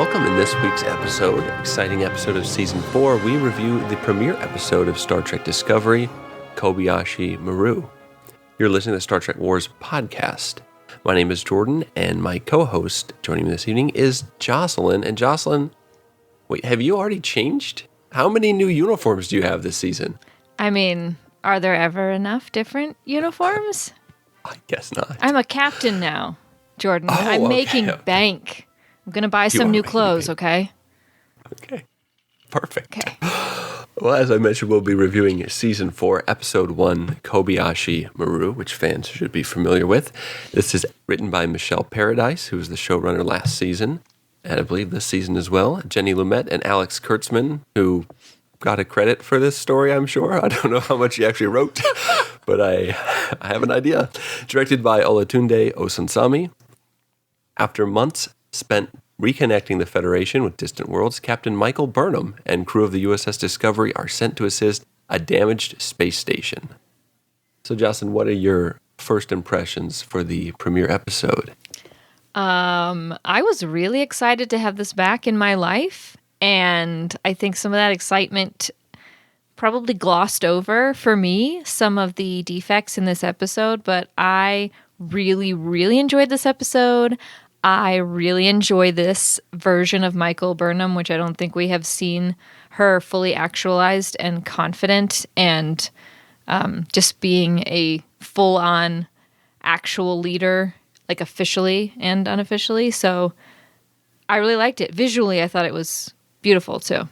welcome. In this week's episode, exciting episode of Season 4, we review the premiere episode of Star Trek Discovery, Kobayashi Maru. You're listening to the Star Trek Wars podcast. My name is Jordan, and my co-host joining me this evening is Joselyn. And Joselyn, wait, have you already changed? How many new uniforms do you have this season? I mean, are there ever enough different uniforms? I guess not. I'm a captain now, Jordan. I'm making bank. I'm going to buy some new clothes, okay? Okay. Perfect. Okay. Well, as I mentioned, we'll be reviewing Season 4, Episode 1, Kobayashi Maru, which fans should be familiar with. This is written by Michelle Paradise, who was the showrunner last season, and I believe this season as well. Jenny Lumet and Alex Kurtzman, who got a credit for this story, I'm sure. I don't know how much he actually wrote, but I have an idea. Directed by Olatunde Osunsami. After months spent reconnecting the Federation with distant worlds, Captain Michael Burnham and crew of the USS Discovery are sent to assist a damaged space station. So, Jocelyn, what are your first impressions for the premiere episode? I was really excited to have this back in my life, and I think some of that excitement probably glossed over for me some of the defects in this episode, but I really, really enjoyed this episode. I really enjoy this version of Michael Burnham, which I don't think we have seen her fully actualized and confident and just being a full-on actual leader, like officially and unofficially. So I really liked it. Visually, I thought it was beautiful too.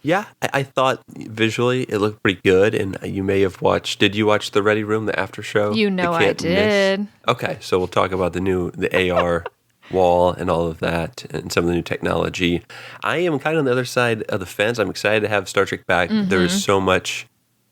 Yeah, I thought visually it looked pretty good, and you may have watched. Did you watch the Ready Room, the after show? You know I did. Miss? Okay, so we'll talk about the AR wall and all of that, and some of the new technology. I am kind of on the other side of the fence. I'm excited to have Star Trek back. Mm-hmm. There's so much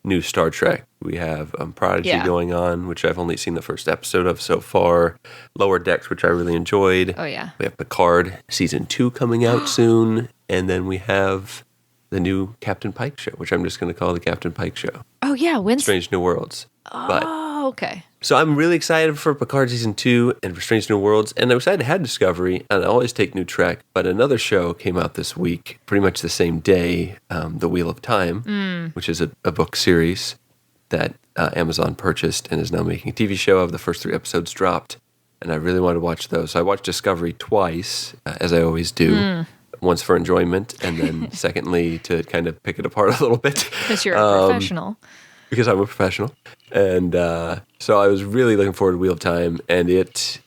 new Star Trek. We have Prodigy going on, which I've only seen the first episode of so far. Lower Decks, which I really enjoyed. Oh yeah. We have Picard Season 2 coming out soon, and then we have the new Captain Pike show, which I'm just going to call the Captain Pike show. Oh yeah, when's Strange New Worlds. Oh, okay. So I'm really excited for Picard Season 2 and for Strange New Worlds, and I'm excited to have Discovery, and I always take new Trek, but another show came out this week, pretty much the same day, The Wheel of Time, which is a book series that Amazon purchased and is now making a TV show of. The first 3 episodes dropped, and I really wanted to watch those. So I watched Discovery twice, as I always do. Once for enjoyment, and then secondly to kind of pick it apart a little bit. Because you're a professional. Because I'm a professional. And so I was really looking forward to Wheel of Time, and it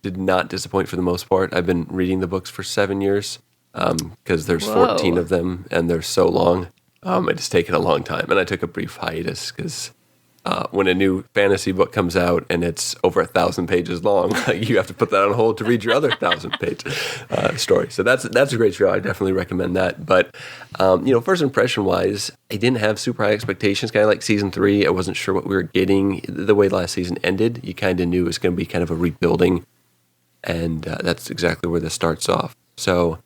did not disappoint for the most part. I've been reading the books for 7 years because there's 14 of them, and they're so long. It's taken a long time, and I took a brief hiatus because when a new fantasy book comes out and it's over 1,000 pages long, you have to put that on hold to read your other 1,000-page story. So that's a great show. I definitely recommend that. But first impression wise, I didn't have super high expectations. Kind of like Season 3, I wasn't sure what we were getting. The way last season ended, you kind of knew it was going to be kind of a rebuilding, and that's exactly where this starts off. So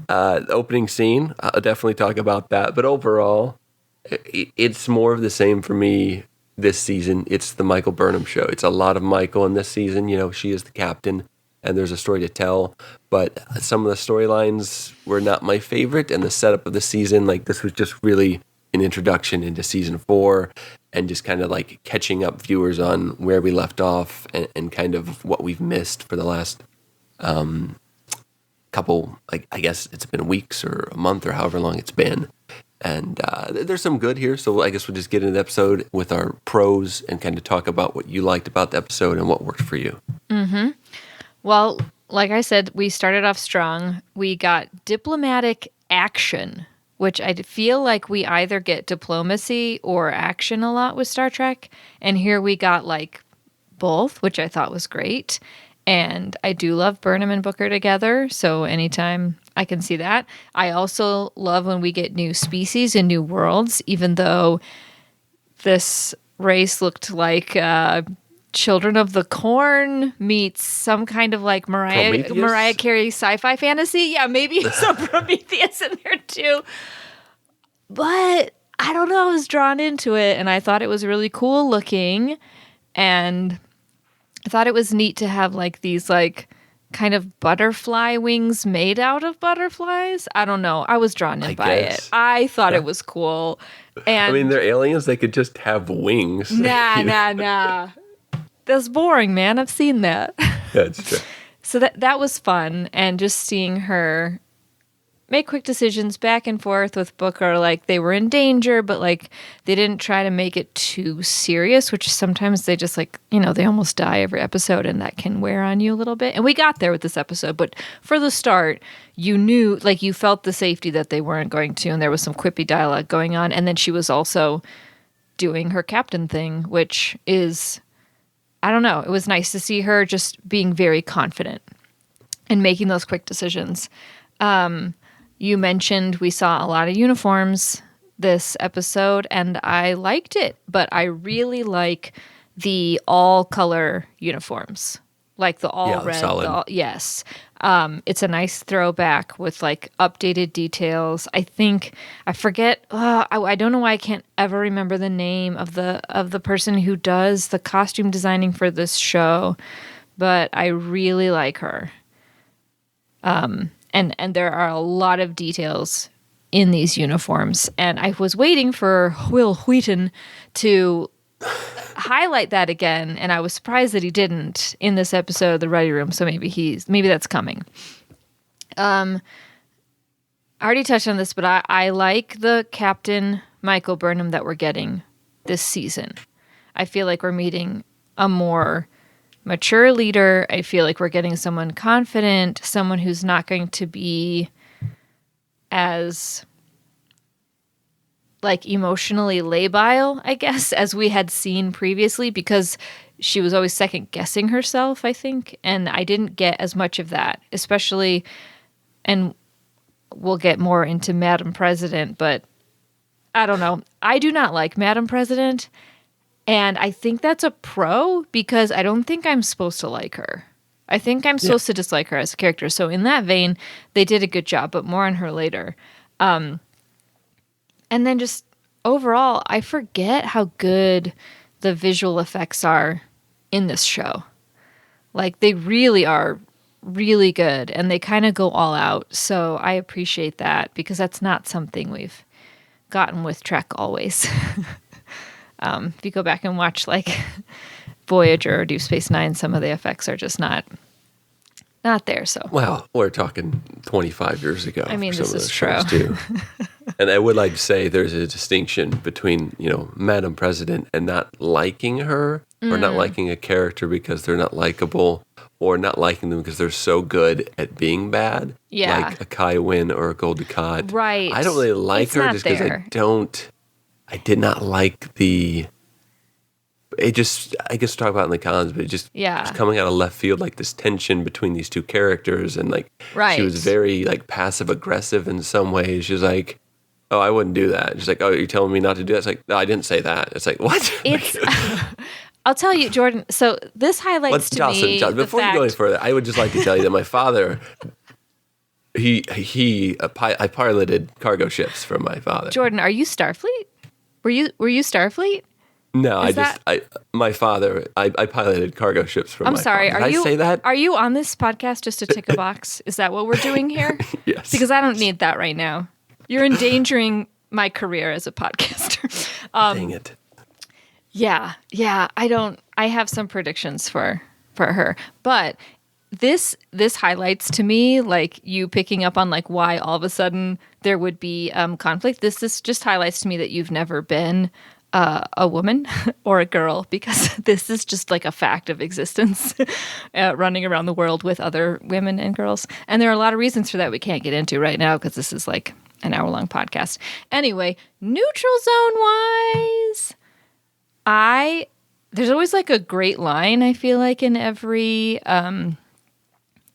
the opening scene, I'll definitely talk about that. But overall, it's more of the same for me. This season, it's the Michael Burnham show. It's a lot of Michael in this season. She is the captain, and there's a story to tell. But some of the storylines were not my favorite, and the setup of the season, this was just really an introduction into Season 4, and just kind of like catching up viewers on where we left off, and kind of what we've missed for the last couple, I guess it's been weeks or a month or however long it's been. And there's some good here, so I guess we'll just get into the episode with our pros and kind of talk about what you liked about the episode and what worked for you. Mm-hmm. Well, like I said, we started off strong. We got diplomatic action, which I feel like we either get diplomacy or action a lot with Star Trek. And here we got both, which I thought was great. And I do love Burnham and Booker together, so anytime I can see that. I also love when we get new species and new worlds, even though this race looked like Children of the Corn meets some kind of Mariah Carey sci-fi fantasy. Yeah, maybe some Prometheus in there too. But I don't know, I was drawn into it, and I thought it was really cool looking, and I thought it was neat to have these kind of butterfly wings made out of butterflies. I don't know. I was drawn in by it. I thought it was cool. And I mean, they're aliens. They could just have wings. Nah. That's boring, man. I've seen that. That's true. So that was fun. And just seeing her make quick decisions back and forth with Booker, like they were in danger, but like they didn't try to make it too serious, which sometimes they just like, they almost die every episode and that can wear on you a little bit. And we got there with this episode, but for the start, you knew, like you felt the safety that they weren't going to, and there was some quippy dialogue going on. And then she was also doing her captain thing, which is, I don't know, it was nice to see her just being very confident and making those quick decisions. You mentioned we saw a lot of uniforms this episode, and I liked it, but I really like the all-color uniforms, like the all-red. Solid. Yes. It's a nice throwback with, like, updated details. I forget, I don't know why I can't ever remember the name of the person who does the costume designing for this show, but I really like her. And there are a lot of details in these uniforms. And I was waiting for Will Wheaton to highlight that again, and I was surprised that he didn't in this episode of The Ready Room, so maybe that's coming. I already touched on this, but I like the Captain Michael Burnham that we're getting this season. I feel like we're meeting a more mature leader. I feel like we're getting someone confident, someone who's not going to be as like emotionally labile, I guess, as we had seen previously, because she was always second guessing herself, I think. And I didn't get as much of that, especially, and we'll get more into Madam President, but I don't know. I do not like Madam President. And I think that's a pro, because I don't think I'm supposed to like her. I think I'm supposed to dislike her as a character. So in that vein, they did a good job, but more on her later. And then just overall, I forget how good the visual effects are in this show. Like, they really are really good, and they kind of go all out. So I appreciate that, because that's not something we've gotten with Trek always. If you go back and watch like Voyager or Deep Space Nine, some of the effects are just not there. So we're talking 25 years ago. I mean, for this some of is those true. shows too. And I would like to say there's a distinction between, Madam President and not liking her, or not liking a character because they're not likable, or not liking them because they're so good at being bad. Yeah. Like a Kai Wynn or a Gul Dukat. Right. I don't really like her just because I did not like I guess talk about it in the cons, but it just was coming out of left field, like this tension between these two characters, and like she was very like passive aggressive in some ways. She was like, "Oh, I wouldn't do that." She's like, "Oh, you're telling me not to do that?" It's like, "No, I didn't say that." It's like, what? It's I'll tell you, Jordan. So this highlights to me. Jocelyn, before you go any further, I would just like to tell you that my father, I piloted cargo ships for my father. Jordan, are you Starfleet? Were you Starfleet? No, my father, I piloted cargo ships for my father. I'm sorry, Did I say that? Are you on this podcast just to tick a box? Is that what we're doing here? Yes. Because I don't need that right now. You're endangering my career as a podcaster. Dang it. Yeah. I have some predictions for her. But this highlights to me, like, you picking up on like why all of a sudden there would be conflict. This just highlights to me that you've never been a woman or a girl, because this is just like a fact of existence running around the world with other women and girls. And there are a lot of reasons for that we can't get into right now, because this is like an hour-long podcast. Anyway, neutral zone wise, there's always like a great line, I feel like, in every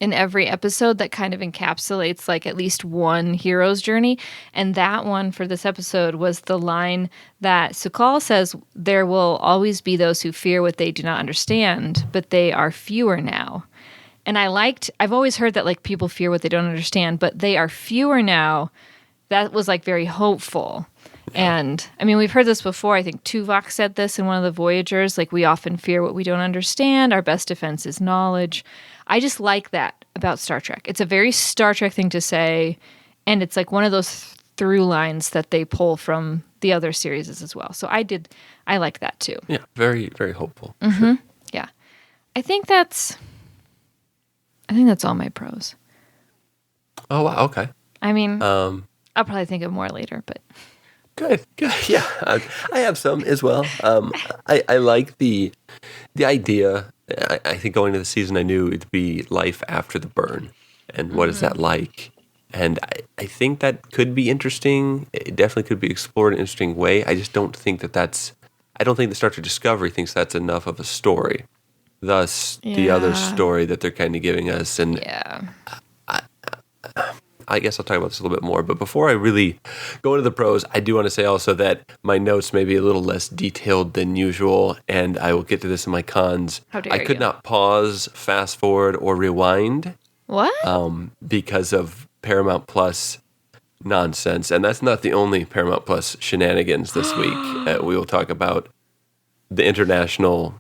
episode that kind of encapsulates like at least one hero's journey. And that one for this episode was the line that Sukal says, "There will always be those who fear what they do not understand, but they are fewer now." And I've always heard that like people fear what they don't understand, but they are fewer now. That was like very hopeful. And I mean, we've heard this before. I think Tuvok said this in one of the Voyagers, like, we often fear what we don't understand. Our best defense is knowledge. I just like that about Star Trek. It's a very Star Trek thing to say, and it's like one of those through lines that they pull from the other series as well. So I like that too. Yeah, very, very hopeful. Sure. Yeah. I think that's all my pros. Oh, wow, okay. I mean, I'll probably think of more later, but Good. Yeah, I have some as well. I like the idea. I think going into the season, I knew it'd be life after the burn, and what is that like? And I think that could be interesting. It definitely could be explored in an interesting way. I just don't think I don't think the Star Trek Discovery thinks that's enough of a story. Thus, the other story that they're kind of giving us, and I guess I'll talk about this a little bit more, but before I really go into the pros, I do want to say also that my notes may be a little less detailed than usual, and I will get to this in my cons. How dare I could not pause, fast forward, or rewind. What? Because of Paramount Plus nonsense, and that's not the only Paramount Plus shenanigans this week. We will talk about the international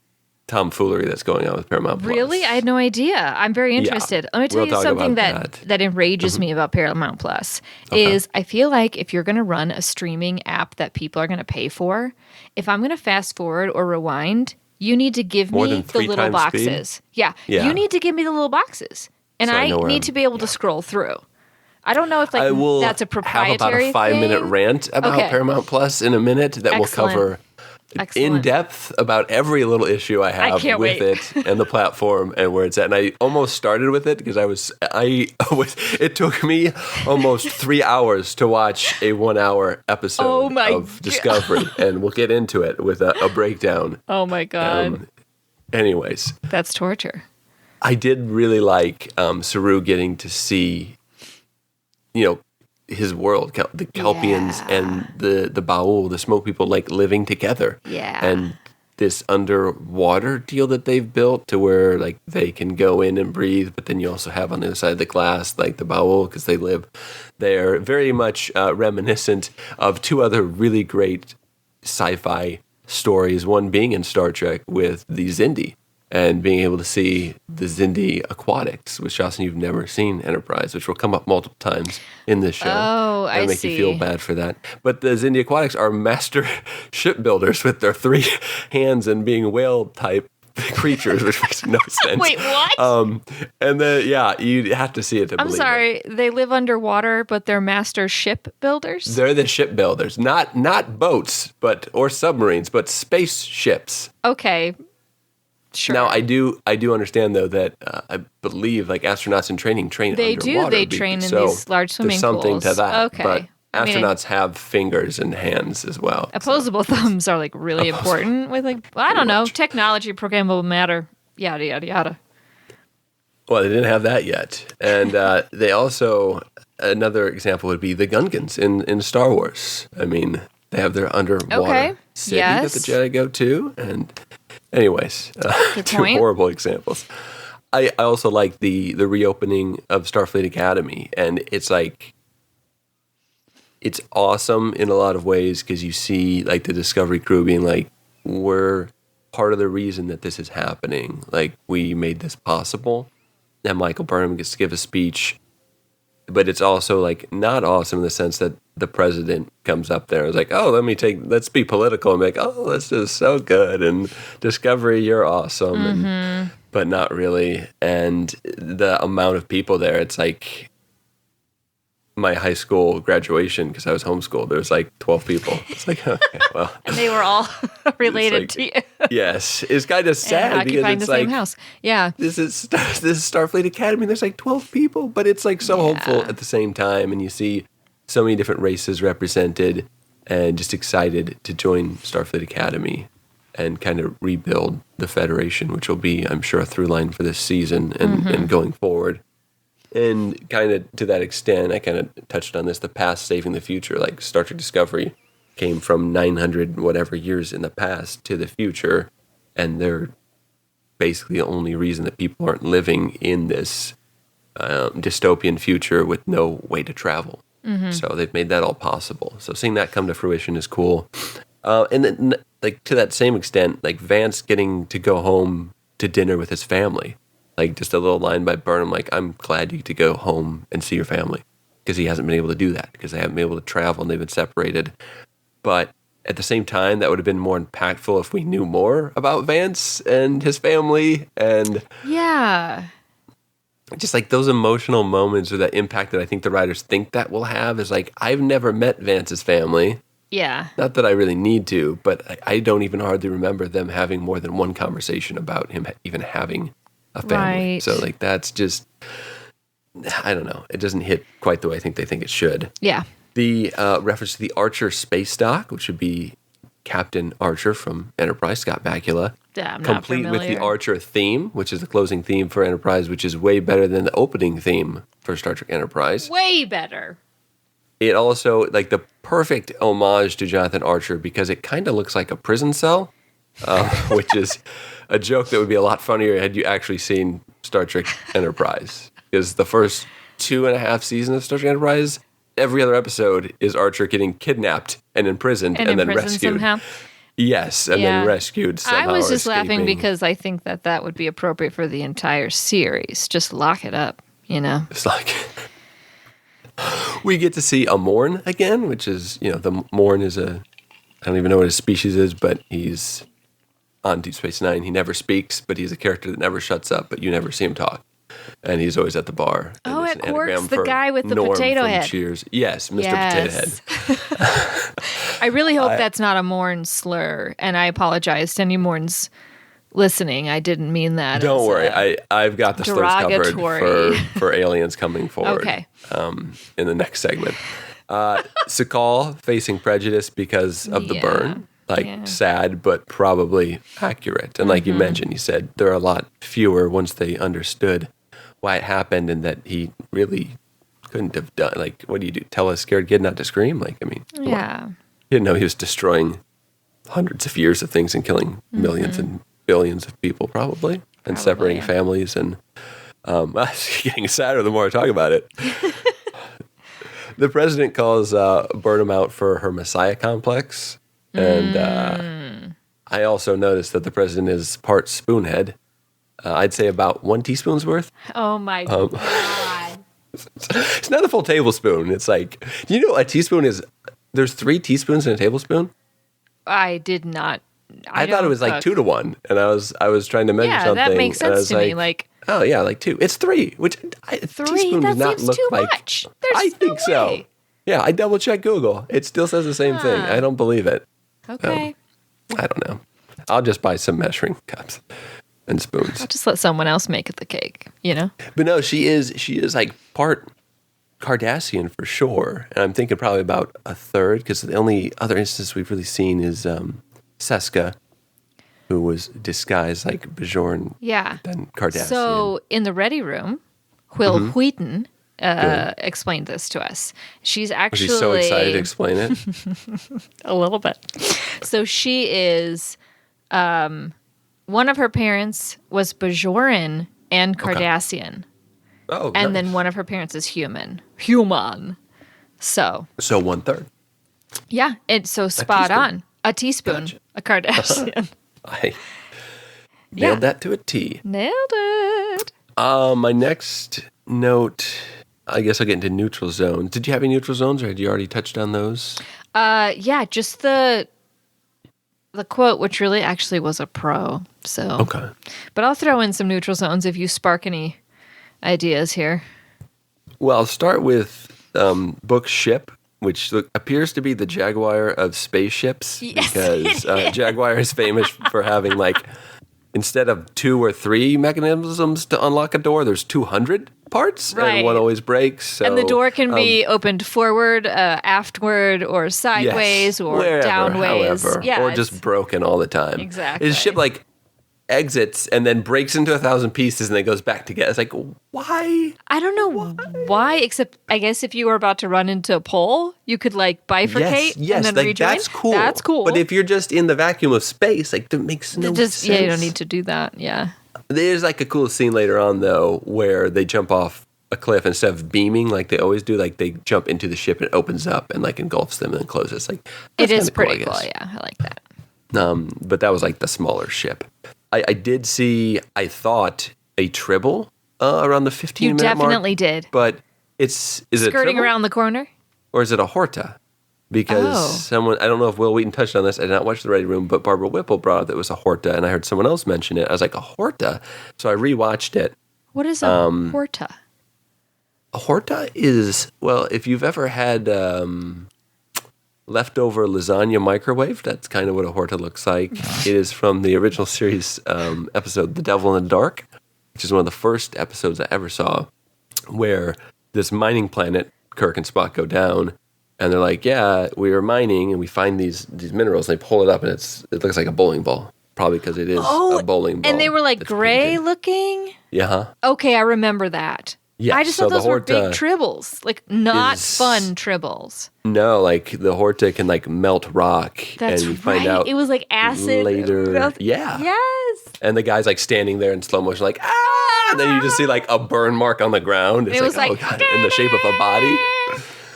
tomfoolery that's going on with Paramount Plus. Really? I had no idea. I'm very interested. Let me tell you something that enrages me about Paramount Plus is I feel like if you're going to run a streaming app that people are going to pay for, if I'm going to fast forward or rewind, you need to give me the little boxes. Yeah. You need to give me the little boxes. And so I need to be able to scroll through. I don't know if that's a proprietary thing. Have about a 5-minute rant about Paramount Plus in a minute that will cover in depth about every little issue I have with it and the platform and where it's at. And I almost started with it because it took me almost 3 hours to watch a 1-hour episode of Discovery. And we'll get into it with a breakdown. Oh my God. Anyways. That's torture. I did really like Saru getting to see, his world, the Kelpians and the Baul, the Smoke People, like living together. Yeah. And this underwater deal that they've built to where like they can go in and breathe, but then you also have on the other side of the glass like the Baul because they live there. Very much reminiscent of two other really great sci-fi stories, one being in Star Trek with the Xindi. And being able to see the Xindi aquatics, which Jocelyn, you've never seen Enterprise, which will come up multiple times in this show. Oh, I see. And make you feel bad for that. But the Xindi aquatics are master shipbuilders with their 3 hands and being whale-type creatures, which makes no sense. Wait, what? And then, you have to see it to believe it. I'm sorry, they live underwater, but they're master shipbuilders? They're the shipbuilders. Not boats or submarines, but spaceships. Okay. Sure. Now, I do understand, though, that I believe like astronauts in training train they underwater. They train in these large swimming there's something pools. to that. Okay. But astronauts have fingers and hands as well. Opposable thumbs are like really important with I don't know, technology, programmable matter, yada, yada, yada. Well, they didn't have that yet. And they also, another example would be the Gungans in Star Wars. I mean, they have their underwater city that the Jedi go to, and... Anyways, two horrible examples. I also like the reopening of Starfleet Academy, and it's like it's awesome in a lot of ways because you see like the Discovery crew being like, we're part of the reason that this is happening. Like we made this possible. And Michael Burnham gets to give a speech, but it's also like not awesome in the sense that the president comes up there and is like, oh, let's be political and be like, oh, this is so good. And Discovery, you're awesome. Mm-hmm. But not really. And the amount of people there, it's like my high school graduation, because I was homeschooled, there was like 12 people. It's like, okay, well. And they were all related to you. Yes. It's kind of sad because it's the like, same house. Yeah. This is Starfleet Academy. There's like 12 people, but it's like so hopeful at the same time. And you see so many different races represented and just excited to join Starfleet Academy and kind of rebuild the Federation, which will be, I'm sure, a through line for this season and going forward. And kind of to that extent, I kind of touched on this, the past saving the future. Like Star Trek Discovery came from 900 whatever years in the past to the future, and they're basically the only reason that people aren't living in this dystopian future with no way to travel. Mm-hmm. So they've made that all possible. So seeing that come to fruition is cool. And then, like to that same extent, like Vance getting to go home to dinner with his family. Like just a little line by Burnham, like, I'm glad you get to go home and see your family, because he hasn't been able to do that because they haven't been able to travel and they've been separated. But at the same time, that would have been more impactful if we knew more about Vance and his family, and Yeah. just like those emotional moments or that impact that I think the writers think that will have is like, I've never met Vance's family. Yeah. Not that I really need to, but I don't even hardly remember them having more than one conversation about him even having a family. Right. So like that's just, I don't know. It doesn't hit quite the way I think they think it should. Yeah. The reference to the Archer space dock, which would be Captain Archer from Enterprise, Scott Bakula, Yeah, I'm not complete with the familiar. Archer theme, which is the closing theme for Enterprise, which is way better than the opening theme for Star Trek Enterprise. Way better. It also, like, the perfect homage to Jonathan Archer because it kind of looks like a prison cell, which is a joke that would be a lot funnier had you actually seen Star Trek Enterprise. Because the first 2.5 seasons of Star Trek Enterprise, every other episode is Archer getting kidnapped and imprisoned and then rescued. somehow. Yes, and then rescued somehow. I was or just laughing escaping. because I think that would be appropriate for the entire series. Just lock it up, you know? It's like we get to see a Morn again, which is, the Morn is I don't even know what his species is, but he's on Deep Space Nine. He never speaks, but he's a character that never shuts up, but you never see him talk. And he's always at the bar. And Oh, there's at an Quark's, anagram the for guy with the Norm potato from head. Cheers. Yes, Mr. Yes. Potato Head. I really hope that's not a Morn slur, and I apologize to any Morns listening. I didn't mean that. Don't as worry. I've got the slurs covered derogatory. for aliens coming forward. Okay. In the next segment. Sakal facing prejudice because of the burn. Sad, but probably accurate. And like you mentioned, you said there are a lot fewer once they understood why it happened and that he really couldn't have done. Like, what do you do? Tell a scared kid not to scream? Like, I mean, come on. Yeah. He didn't know he was destroying hundreds of years of things and killing millions and billions of people, probably, and separating families. And it's getting sadder the more I talk about it. The president calls Burnham out for her messiah complex. And I also noticed that the president is part spoonhead. I'd say about 1 teaspoon's worth. Oh, my God. It's not a full tablespoon. It's like, do you know a teaspoon is, there's 3 teaspoons in a tablespoon? I did not. I thought it was like 2 to 1. And I was trying to measure something. Yeah, that makes and I sense was to me. Like, oh, yeah, like 2. It's 3, which 3? teaspoon That does not seems look too like. much. I There's no think so. way. Yeah, I double checked Google. It still says the same thing. I don't believe it. Okay. I don't know. I'll just buy some measuring cups and spoons. I'll just let someone else make the cake, you know? But no, she is like part Cardassian for sure. And I'm thinking probably about a third, because the only other instance we've really seen is Seska, who was disguised like Bajorn, Yeah. then Cardassian. So in the ready room, Will Wheaton explained this to us. She's actually She's so excited to explain it. a little bit. So she is one of her parents was Bajoran and Cardassian. Oh, And nice. then one of her parents is human. So So 1/3. yeah, it's so spot teaspoon. on. A teaspoon, Gotcha. a Kardashian. I nailed that to a T. Nailed it. My next note, I guess I'll get into neutral zones. Did you have any neutral zones, or had you already touched on those? Yeah, just the quote, which really actually was a pro. So Okay. But I'll throw in some neutral zones if you spark any ideas here. Well, I'll start with Book's ship, which appears to be the Jaguar of spaceships, Yes, because Jaguar is famous for having, like, instead of 2 or 3 mechanisms to unlock a door, there's 200 parts, Right. and one always breaks. So, And the door can be opened forward, aftward, or sideways, yes, or wherever, downways. however, Yeah, or it's- just broken all the time. Exactly. His ship, like, exits and then breaks into 1,000 pieces and then goes back together. It's like, why? I don't know why, except I guess if you were about to run into a pole, you could like bifurcate Yes, and then like, rejoin. that's cool. That's cool. But if you're just in the vacuum of space, like, that makes no sense. yeah, you don't need to do that. Yeah. There's like a cool scene later on, though, where they jump off a cliff instead of beaming like they always do. Like, they jump into the ship and it opens up and like engulfs them and then closes. Like, It that's is kinda pretty cool. I guess. Yeah, I like that. But that was like the smaller ship. I did see, I thought a tribble around the 15-minute mark. You definitely did. But is it skirting a tribble, around the corner? or is it a horta? Because someone, I don't know if Will Wheaton touched on this. I did not watch The Ready Room, but Barbara Whipple brought up that it was a horta, and I heard someone else mention it. I was like, a horta? So I rewatched it. What is a horta? A horta is, well, if you've ever had leftover lasagna microwave, that's kind of what a horta looks like. It is from the original series episode, The Devil in the Dark, which is one of the first episodes I ever saw, where this mining planet, Kirk and Spock go down, and they're like, yeah, we were mining, and we find these minerals, and they pull it up, and it looks like a bowling ball. Probably because it is a bowling ball. And they were like gray painted. looking? Yeah. Okay, I remember that. Yeah, I just thought those were big tribbles, like not fun tribbles. No, like the horta can like melt rock. That's and you find out it was like acid later. Yeah. Yes. And the guy's like standing there in slow motion, like, ah! And then you just see like a burn mark on the ground. It's it was like, oh God, in the shape of a body.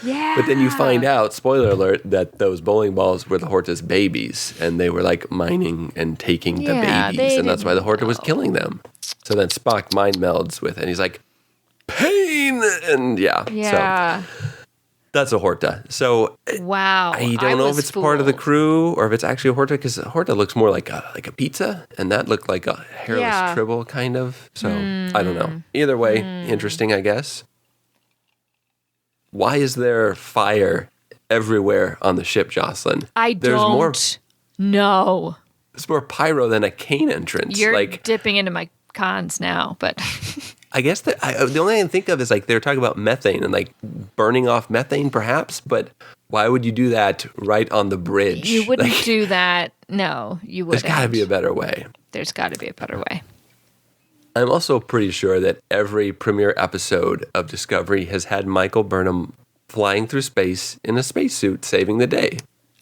Yeah. But then you find out, spoiler alert, that those bowling balls were the horta's babies, and they were like mining and taking the babies, and that's why the horta was killing them. So then Spock mind melds with it, and he's like, pain! And yeah. So that's a horta. So wow. I don't know if it's part of the crew or if it's actually a horta, because a horta looks more like a pizza, and that looked like a hairless tribble, kind of. So I don't know. Either way, interesting, I guess. Why is there fire everywhere on the ship, Jocelyn? There's more know. There's more pyro than a cane entrance. You're dipping into my cons now, but I guess the only thing I can think of is like they're talking about methane and like burning off methane, perhaps. But why would you do that right on the bridge? You wouldn't do that. No, you wouldn't. There's got to be a better way. There's got to be a better way. I'm also pretty sure that every premiere episode of Discovery has had Michael Burnham flying through space in a spacesuit, saving the day.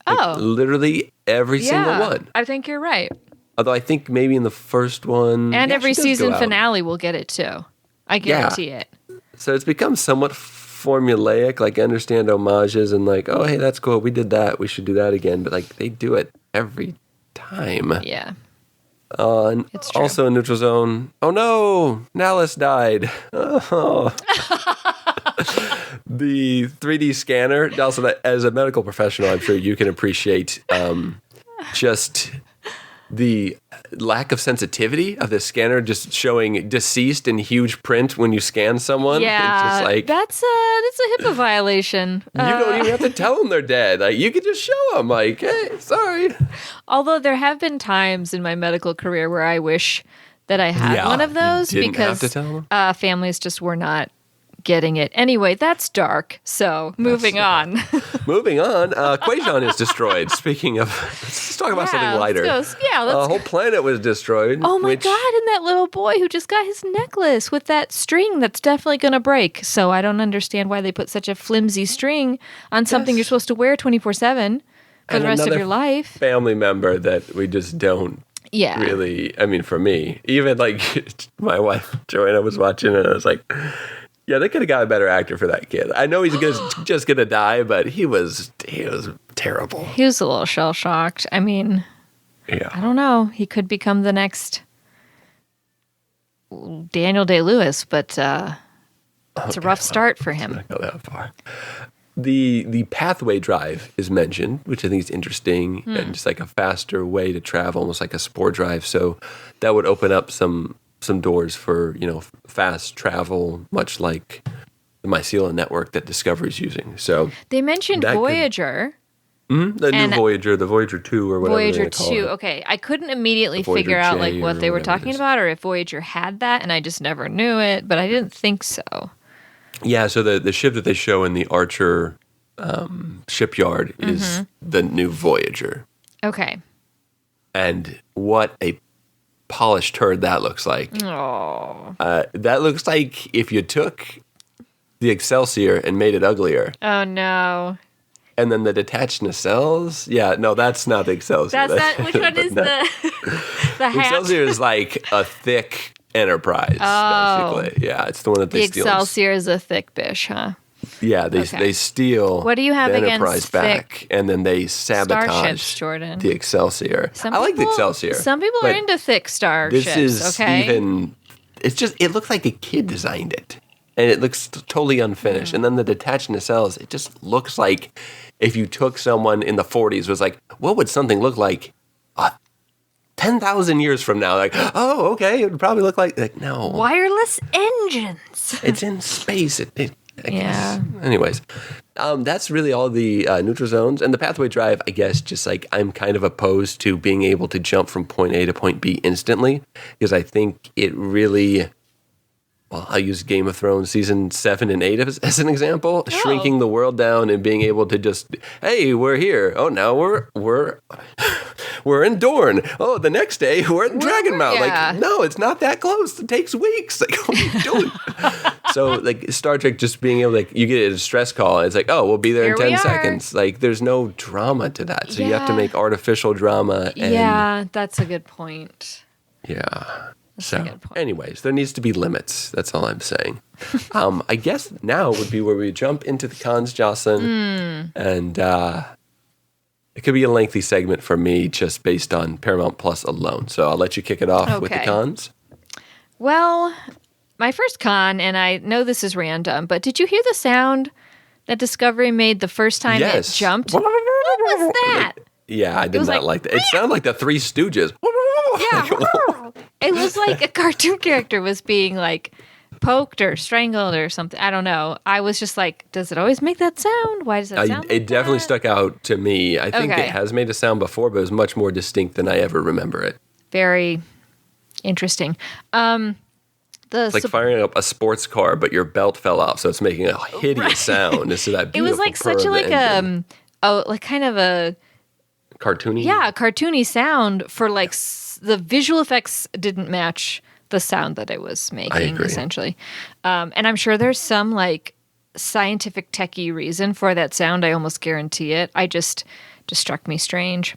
Like, literally every single one. I think you're right. Although I think maybe in the first one... And every season finale will get it too. I guarantee it. So it's become somewhat formulaic. Like, I understand homages and like, oh, hey, that's cool. We did that. We should do that again. But like, they do it every time. Yeah. And it's true. Also in Neutral Zone, oh no, Nallis died. Oh. The 3D scanner, also as a medical professional, I'm sure you can appreciate just the lack of sensitivity of the scanner, just showing deceased in huge print when you scan someone. Yeah, it's just like, that's a HIPAA violation. You don't even have to tell them they're dead. Like, you can just show them, like, hey, sorry. Although there have been times in my medical career where I wish that I had one of those because families just were not getting it. Anyway, that's dark. So moving on. Moving on. Quajon is destroyed. Speaking of, let's talk about something lighter. The whole planet was destroyed. Oh my God. And that little boy who just got his necklace with that string that's definitely going to break. So I don't understand why they put such a flimsy string on something you're supposed to wear 24/7 for the rest of your life. Family member that we just don't really, I mean, for me, even like my wife, Joanna, was watching it and I was like, yeah, they could have got a better actor for that kid. I know he's just going to die, but he was terrible. He was a little shell-shocked. I mean, I don't know. He could become the next Daniel Day-Lewis, but it's a rough start for him. Not go that far. The pathway drive is mentioned, which I think is interesting, and just like a faster way to travel, almost like a spore drive. So that would open up some doors for, fast travel, much like the mycelium network that Discovery's using. So they mentioned Voyager. The new Voyager, the Voyager 2 or whatever. Voyager 2, okay. I couldn't immediately figure out like what they were talking about or if Voyager had that, and I just never knew it, but I didn't think so. Yeah, so the ship that they show in the Archer shipyard is the new Voyager. Okay. And what a polished turd that looks like. Oh. That looks like if you took the Excelsior and made it uglier. Oh, no. And then the detached nacelles? Yeah, no, that's not the Excelsior. That's not, which one is the hat? Excelsior is like a thick Enterprise, basically. Yeah, it's the one that they steal. The Excelsior is a thick bish, huh? Yeah, they steal what do you have the against Enterprise back, and then they sabotage starships, Jordan? The Excelsior. I like the Excelsior. Some people are into thick starships. This is even it looks like a kid designed it. And it looks totally unfinished. And then the detached nacelles, it just looks like if you took someone in the 40s, was like, what would something look like 10,000 years from now? Like, oh, okay, it would probably look like no. Wireless engines. It's in space. I guess. Anyways, that's really all the neutral zones. And the pathway drive, I guess, just like I'm kind of opposed to being able to jump from point A to point B instantly, because I think it really... Well, I'll use Game of Thrones season 7 and 8 as an example, shrinking the world down and being able to just, hey, we're here. Oh, now we're in Dorne. Oh, the next day we're in Dragonmount. Yeah. Like, no, it's not that close. It takes weeks. Like, what are you doing? So, like, Star Trek just being able, like, you get a distress call and it's like, oh, we'll be there in 10 seconds. Like, there's no drama to that. So you have to make artificial drama. And, that's a good point. Yeah. So, anyways, there needs to be limits. That's all I'm saying. I guess now would be where we jump into the cons, Jocelyn. And it could be a lengthy segment for me just based on Paramount Plus alone. So I'll let you kick it off with the cons. Well, my first con, and I know this is random, but did you hear the sound that Discovery made the first time it jumped? What was that? Yeah, I did not like that. It sounded like the Three Stooges. Yeah. It was like a cartoon character was being like poked or strangled or something. I don't know. I was just like, does it always make that sound? Why does it sound like It definitely stuck out to me. I think it has made a sound before, but it was much more distinct than I ever remember it. Very interesting. It's like firing up a sports car, but your belt fell off, so it's making a hideous sound. This is that beautiful. It was like such like kind of a cartoony. Yeah, a cartoony sound for like the visual effects didn't match the sound that it was making, essentially. And I'm sure there's some like scientific techie reason for that sound. I almost guarantee it. I just struck me strange.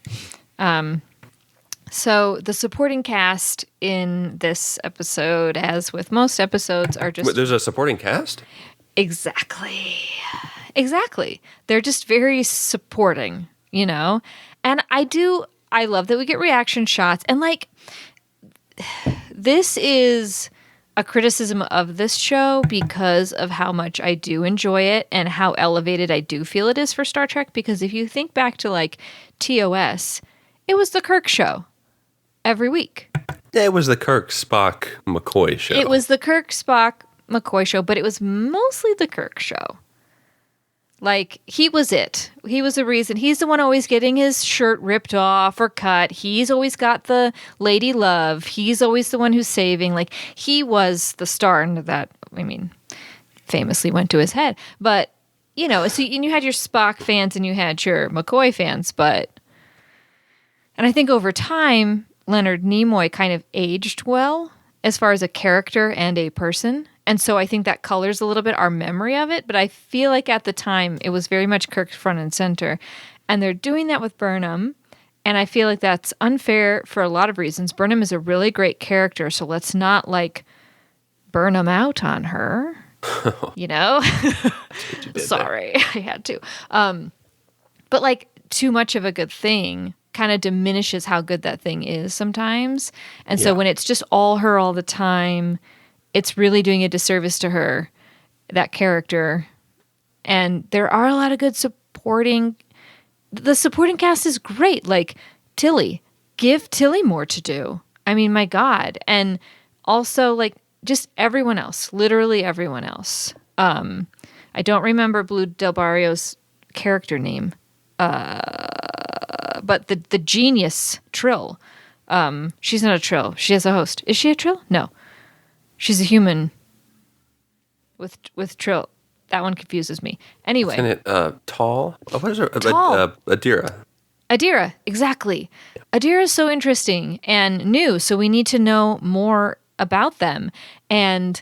So the supporting cast in this episode, as with most episodes, are just... Wait, there's a supporting cast? Exactly. They're just very supporting, you know? And I love that we get reaction shots. And like, this is a criticism of this show because of how much I do enjoy it and how elevated I do feel it is for Star Trek. Because if you think back to like TOS, it was the Kirk show every week. It was the Kirk, Spock, McCoy show. It was the Kirk, Spock, McCoy show, but it was mostly the Kirk show. Like, he was it. He was the reason. He's the one always getting his shirt ripped off or cut. He's always got the lady love. He's always the one who's saving. Like, he was the star, and that, I mean, famously went to his head. But, you know, so you had your Spock fans and you had your McCoy fans, and I think over time, Leonard Nimoy kind of aged well as far as a character and a person. And so I think that colors a little bit our memory of it. But I feel like at the time, it was very much Kirk's front and center. And they're doing that with Burnham. And I feel like that's unfair for a lot of reasons. Burnham is a really great character. So let's not like burn him out on her. You know? Sorry, I had to. But like too much of a good thing kind of diminishes how good that thing is sometimes. And so when it's just all her all the time, it's really doing a disservice to her, that character. And there are a lot of good the supporting cast is great. Like Tilly, give Tilly more to do. I mean, my God. And also like just everyone else, literally everyone else. I don't remember Blue Del Barrio's character name. But the genius Trill, she's not a Trill. She has a host. Is she a Trill? No. She's a human with Trill. That one confuses me. Anyway. Isn't it Tall? What is her? Tall. Adira. Adira, exactly. Adira is so interesting and new, so we need to know more about them. And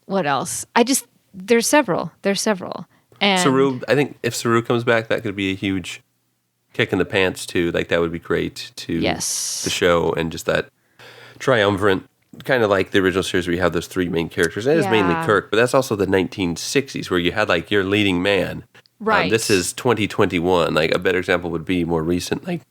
what else? There's several. And Saru, I think if Saru comes back, that could be a huge kick in the pants too. Like that would be great to the show, and just that triumvirate, kind of like the original series where you have those three main characters. And it is mainly Kirk, but that's also the 1960s where you had like your leading man. Right. This is 2021. Like a better example would be more recent, like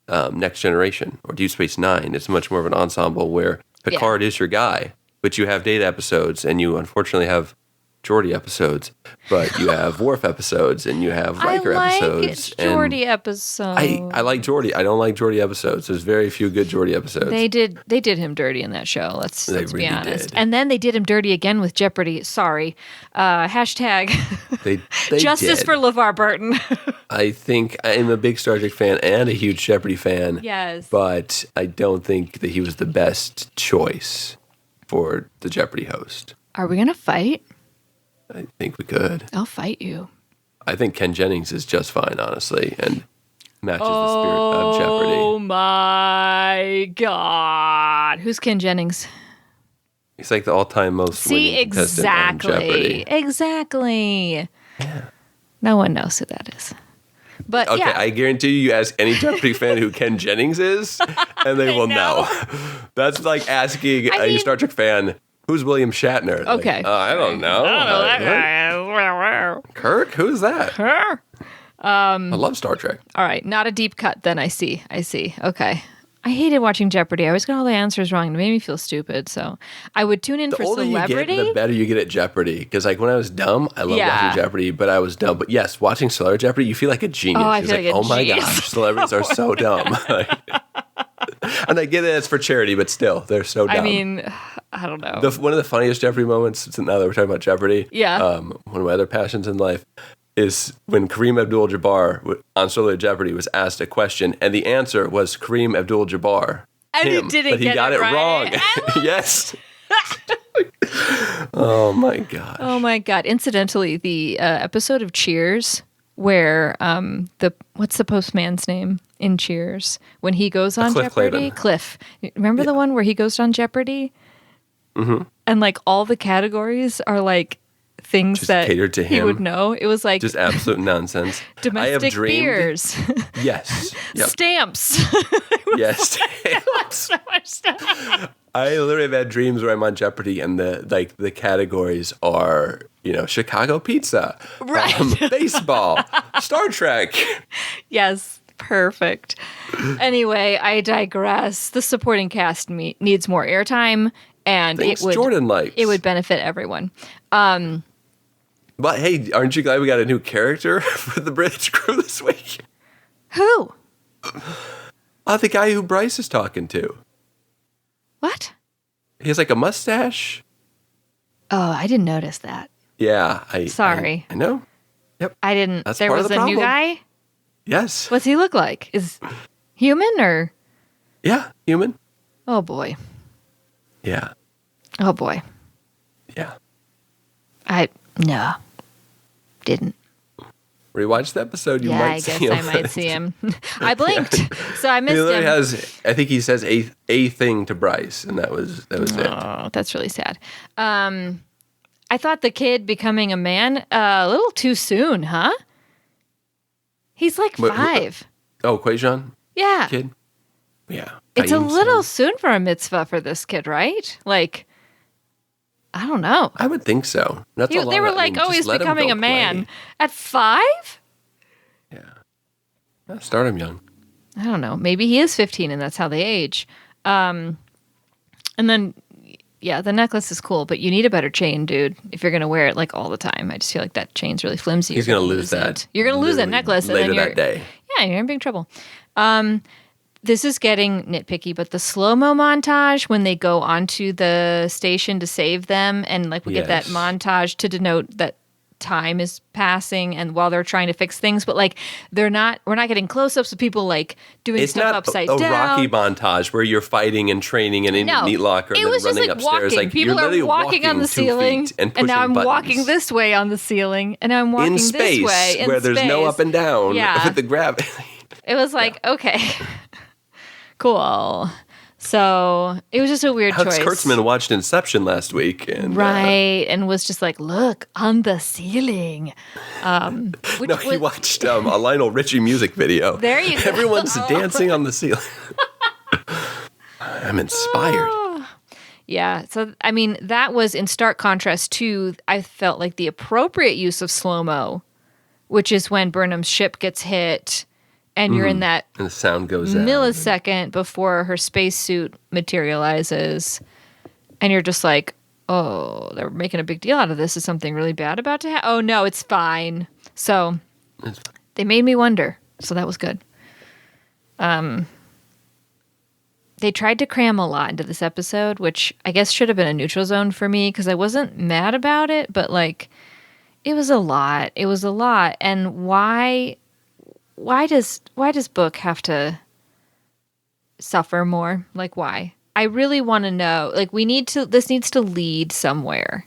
Next Generation or Deep Space Nine. It's much more of an ensemble where Picard is your guy, but you have Data episodes, and you unfortunately have Geordi episodes, but you have Worf episodes, and you have Riker episodes. Geordi episodes. I like Geordi. I don't like Geordi episodes. There's very few good Geordi episodes. They did him dirty in that show. Let's really be honest. did. And then they did him dirty again with Jeopardy. Sorry. Hashtag they justice did. for LeVar Burton. I think I'm a big Star Trek fan and a huge Jeopardy fan. Yes. But I don't think that he was the best choice for the Jeopardy host. Are we going to fight? I think we could. I'll fight you. I think Ken Jennings is just fine, honestly, and matches the spirit of Jeopardy. Oh my God. Who's Ken Jennings? He's like the all-time most winning contestant on Jeopardy. Exactly. Yeah. No one knows who that is. But okay, yeah. I guarantee you ask any Jeopardy fan who Ken Jennings is, and they will know. That's like asking a Star Trek fan, who's William Shatner? Okay. Like, I don't know. I don't know that guy. Kirk? Who's that? I love Star Trek. All right. Not a deep cut then, I see. Okay. I hated watching Jeopardy. I always got all the answers wrong. It made me feel stupid. So I would tune in for celebrity. The older you get, the better you get at Jeopardy. Because like when I was dumb, I loved watching Jeopardy, but I was dumb. But yes, watching Celebrity Jeopardy, you feel like a genius. Oh, I feel like a oh my genius. gosh, celebrities are so dumb. And I get it, it's for charity, but still, they're so dumb. I mean, I don't know. One of the funniest Jeopardy moments, now that we're talking about Jeopardy, one of my other passions in life, is when Kareem Abdul-Jabbar on Celebrity Jeopardy was asked a question, and the answer was Kareem Abdul-Jabbar. And he didn't but he get got it right. wrong. Yes. Oh my gosh. Oh my God. Incidentally, the episode of Cheers where what's the postman's name in Cheers when he goes on Cliff Jeopardy? Clavin. Cliff. Remember the one where he goes on Jeopardy? Mm-hmm. And like all the categories are like things just that catered to he him. would know. It was like just absolute nonsense. domestic I have dreamed, beers. Yes. Yep. Stamps. Yes. So much stuff. I literally have had dreams where I'm on Jeopardy and the categories are, Chicago pizza, Right. baseball, Star Trek. Yes, perfect. Anyway, I digress. The supporting cast needs more airtime, and Things it would Jordan likes. It would benefit everyone. But hey, aren't you glad we got a new character for the British crew this week? Who? The guy who Bryce is talking to. What? He has like a mustache. Oh, I didn't notice that. Yeah, Sorry. I know. Yep. I didn't. That's there part was of the a new problem. guy. Yes. What's he look like? Is human or? Yeah, human. Oh boy. Yeah. Oh boy. Yeah. No. Didn't. Rewatch the episode. You might see him. I might see him. I blinked, so I missed He literally him. I think he says a thing to Bryce, and that was it. Oh, that's really sad. I thought the kid becoming a man a little too soon, huh? He's like 5. Quajon? Yeah. Kid? Yeah. It's a Qaim's little son. soon for a mitzvah for this kid, right? Like, I don't know. I would think so. That's a lot. They were I like, mean, oh, just he's let him becoming go a man. play. At 5? Yeah. Start him young. I don't know. Maybe he is 15 and that's how they age. And then, yeah, the necklace is cool, but you need a better chain, dude, if you're going to wear it like all the time. I just feel like that chain's really flimsy. He's going to lose that. You're going to lose that necklace. Later and then that day. Yeah, you're in big trouble. This is getting nitpicky, but the slow-mo montage when they go onto the station to save them, and like we get that montage to denote that time is passing and while they're trying to fix things, but like we're not getting close-ups of people like doing stuff upside down. It's not a Rocky montage where you're fighting and training and in a meat locker and then running upstairs. Walking. People are walking on the ceiling, and now I'm walking this way on the ceiling, and I'm walking in space, this way in where there's no up and down with the gravity. It was like, okay, cool. So it was just a weird Alex choice. Kurtzman watched Inception last week. And, and was just like, look, on the ceiling. He watched a Lionel Richie music video. There you go. Everyone's dancing on the ceiling. I'm inspired. Yeah. So, I mean, that was in stark contrast to, I felt like the appropriate use of slow-mo, which is when Burnham's ship gets hit and you're in that and the sound goes out. millisecond before her spacesuit materializes. and you're just like, oh, they're making a big deal out of this. Is something really bad about to happen? Oh, no, it's fine. So they made me wonder. So that was good. They tried to cram a lot into this episode, which I guess should have been a neutral zone for me because I wasn't mad about it, but like it was a lot. It was a lot. And why does Book have to suffer more? Like why? I really want to know. Like this needs to lead somewhere.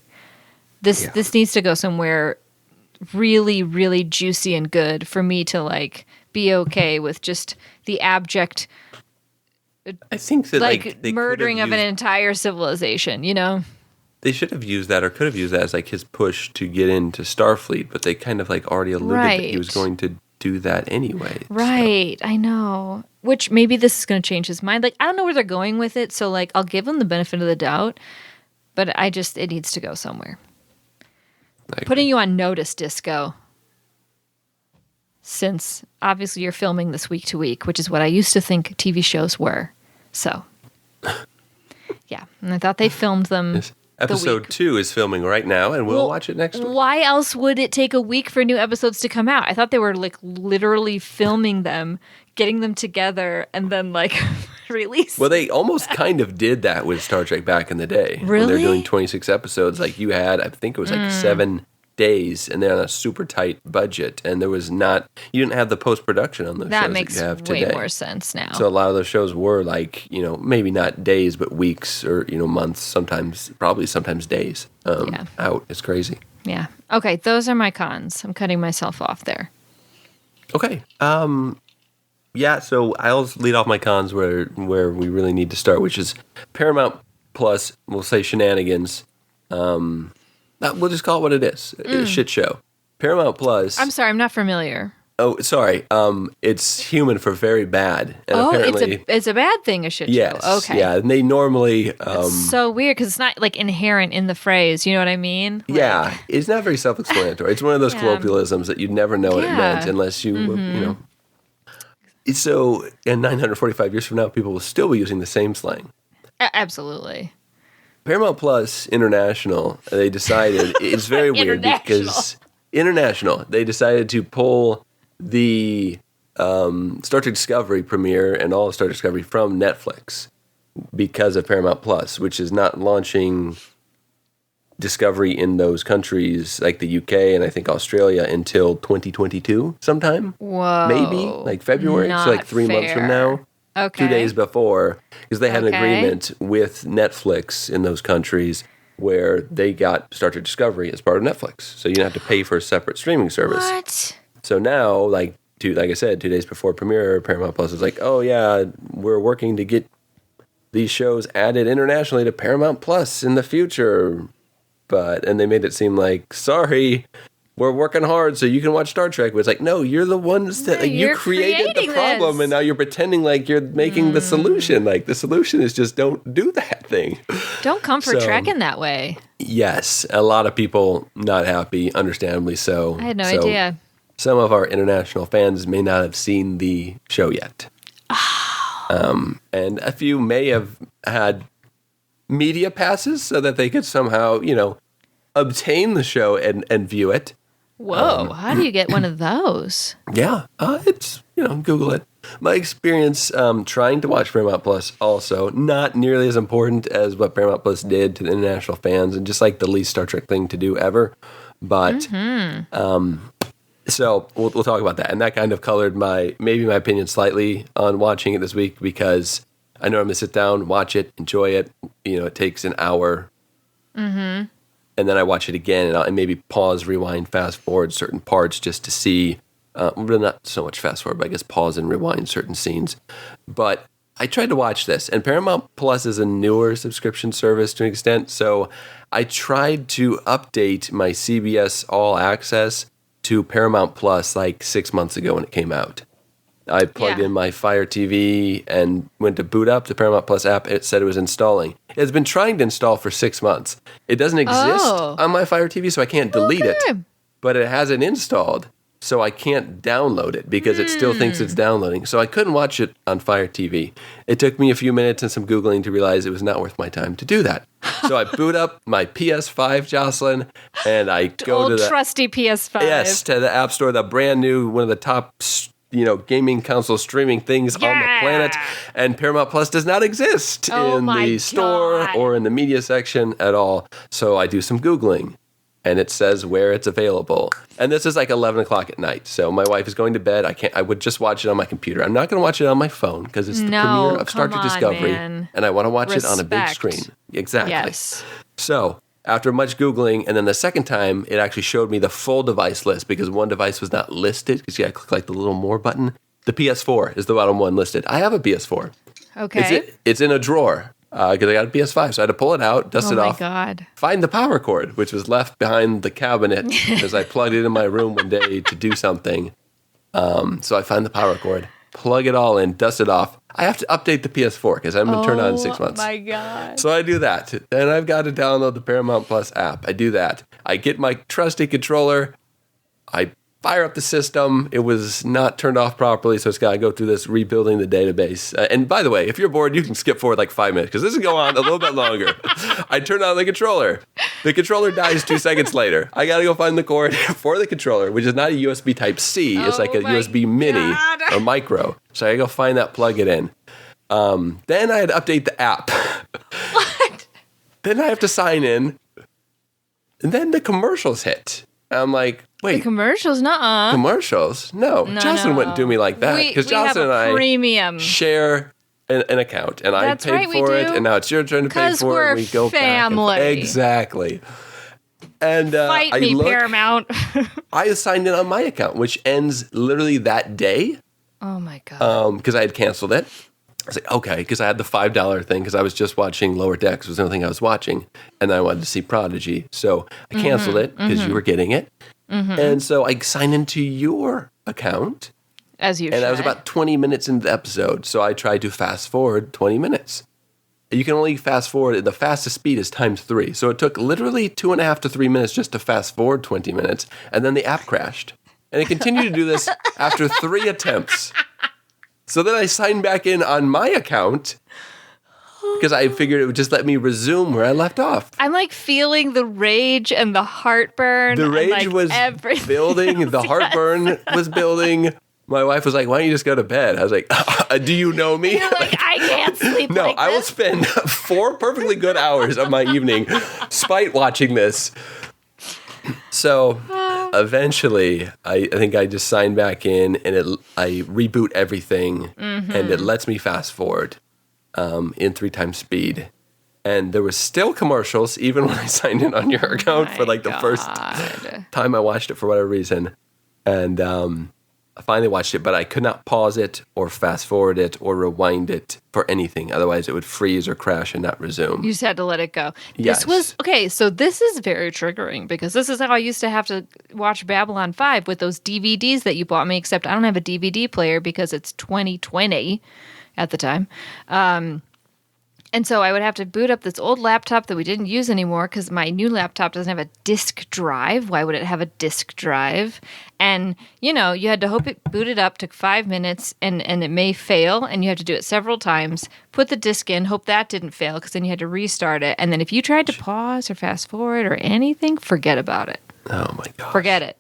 This needs to go somewhere really, really juicy and good for me to like be okay with just the abject I think that like they murdering of an entire civilization, you know? They should have used that or could have used that as like his push to get into Starfleet, but they kind of like already alluded that he was going to do that anyway. Right, so. I know. Which maybe this is going to change his mind. Like, I don't know where they're going with it, so like I'll give him the benefit of the doubt, but it needs to go somewhere. Putting you on notice, Disco. Since obviously you're filming this week to week, which is what I used to think TV shows were. So, yeah. And I thought they filmed them. Yes. Episode 2 is filming right now, and we'll watch it next week. Why else would it take a week for new episodes to come out? I thought they were like literally filming them, getting them together, and then like release. Well, they almost kind of did that with Star Trek back in the day. Really? When they're doing 26 episodes, like you had, I think it was like 7 days, and they're on a super tight budget, and you didn't have the post-production on those that shows makes that you have today. Way more sense now. So a lot of those shows were like, maybe not days, but weeks or, months, sometimes days out. It's crazy. Yeah. Okay, those are my cons. I'm cutting myself off there. Okay. Yeah, so I'll lead off my cons where we really need to start, which is Paramount Plus, we'll say shenanigans. We'll just call it what it is. A shit show. Paramount Plus. I'm sorry, I'm not familiar. Oh, sorry. It's human for very bad. And apparently, it's a bad thing, a shit show. Okay. Yeah, and they normally... it's so weird because it's not like inherent in the phrase. You know what I mean? Yeah, it's not very self-explanatory. It's one of those colloquialisms that you'd never know what it meant unless you, So, and 945 years from now, people will still be using the same slang. Absolutely. Paramount Plus International, they decided, it's very weird because International, they decided to pull the Star Trek Discovery premiere and all of Star Trek Discovery from Netflix because of Paramount Plus, which is not launching Discovery in those countries like the UK and I think Australia until 2022 sometime. Whoa. Maybe, like February, so like 3 months from now. Okay. 2 days before, because they had an agreement with Netflix in those countries where they got Star Trek Discovery as part of Netflix. So you didn't have to pay for a separate streaming service. What? So now, like I said, 2 days before premiere, Paramount Plus is like, oh yeah, we're working to get these shows added internationally to Paramount Plus in the future. And they made it seem like, sorry, we're working hard so you can watch Star Trek. But it's like, no, you're the ones that you created the problem, and now you're pretending like you're making the solution. Like the solution is just don't do that thing. Don't come for Trek in that way. Yes, a lot of people not happy, understandably so. I had no idea. Some of our international fans may not have seen the show yet. And a few may have had media passes so that they could somehow, obtain the show and view it. Whoa, how do you get one of those? Yeah, it's, Google it. My experience trying to watch Paramount Plus also, not nearly as important as what Paramount Plus did to the international fans and just like the least Star Trek thing to do ever. But, so we'll talk about that. And that kind of colored my opinion slightly on watching it this week because I normally sit down, watch it, enjoy it. It takes an hour. Mm-hmm. And then I watch it again and maybe pause, rewind, fast forward certain parts just to see, not so much fast forward, but I guess pause and rewind certain scenes. But I tried to watch this, and Paramount Plus is a newer subscription service to an extent, so I tried to update my CBS All Access to Paramount Plus like 6 months ago when it came out. I plugged in my Fire TV and went to boot up the Paramount Plus app. It said it was installing. It's been trying to install for 6 months. It doesn't exist on my Fire TV, so I can't delete it. But it hasn't installed. so I can't download it because it still thinks it's downloading. So I couldn't watch it on Fire TV. It took me a few minutes and some Googling to realize it was not worth my time to do that. So I boot up my PS5, Jocelyn, and I go to the trusty PS5. Yes, to the App Store, the brand new, one of the top, gaming console streaming things on the planet. And Paramount Plus does not exist in the store or in the media section at all. So I do some Googling. And it says where it's available. And this is like 11 o'clock at night. So my wife is going to bed. I would just watch it on my computer. I'm not going to watch it on my phone because it's the premiere of Star Trek Discovery. Man. And I want to watch it on a big screen. Exactly. Yes. So after much Googling, and then the second time, it actually showed me the full device list because one device was not listed because you got to click like the little more button. The PS4 is the bottom one listed. I have a PS4. Okay. It's in a drawer. Because I got a PS5, so I had to pull it out, dust it off, God. find the power cord, which was left behind the cabinet because I plugged it in my room one day to do something. So I find the power cord, plug it all in, dust it off. I have to update the PS4 because I haven't been turned on in 6 months. Oh, my God. So I do that. Then I've got to download the Paramount Plus app. I do that. I get my trusty controller. I fire up the system. It was not turned off properly, so it's got to go through this rebuilding the database. And by the way, if you're bored, you can skip forward like 5 minutes because this is going on a little bit longer. I turn on the controller. The controller dies 2 seconds later. I got to go find the cord for the controller, which is not a USB Type-C. It's like a USB Mini or Micro. So I got to go find that, plug it in. Then I had to update the app. What? Then I have to sign in. And then the commercials hit. I'm like, wait. The commercials? Nuh-uh. Commercials? No. Jocelyn wouldn't do me like that. Because Jocelyn and I premium. share an account. And That's I paid right, we for it. do. And now it's your turn to pay for it. And we go family. back. Exactly. And Fight me, Paramount. I signed in on my account, which ends literally that day. Oh, my God. Because I had canceled it. I was like, okay, because I had the $5 thing because I was just watching Lower Decks was the only thing I was watching, and I wanted to see Prodigy. So I canceled it because you were getting it. And so I signed into your account. As you And I was about 20 minutes into the episode, so I tried to fast forward 20 minutes. You can only fast forward, the fastest speed is ×3. So it took literally 2.5 to 3 minutes just to fast forward 20 minutes, and then the app crashed. And it continued to do this after 3 attempts. So then I signed back in on my account because I figured it would just let me resume where I left off. I'm like feeling the rage and the heartburn. The rage was building. The heartburn was building. My wife was like, why don't you just go to bed? I was like, do you know me? You're like, I can't sleep No, like I will this. spend 4 perfectly good hours of my evening spite watching this. So eventually, I think I just signed back in, and I reboot everything, and it lets me fast forward in 3 times speed. And there was still commercials, even when I signed in on your account for like the first time I watched it for whatever reason. And I finally watched it, but I could not pause it or fast forward it or rewind it for anything. Otherwise, it would freeze or crash and not resume. You just had to let it go. Yes. This was, okay, so this is very triggering because this is how I used to have to watch Babylon 5 with those DVDs that you bought me, except I don't have a DVD player because it's 2020 at the time. And so I would have to boot up this old laptop that we didn't use anymore because my new laptop doesn't have a disk drive. Why would it have a disk drive? And, you know, you had to hope it booted up, took 5 minutes, and it may fail, and you had to do it several times. Put the disk in, hope that didn't fail because then you had to restart it. And then if you tried to pause or fast forward or anything, forget about it. Oh, my God. Forget it.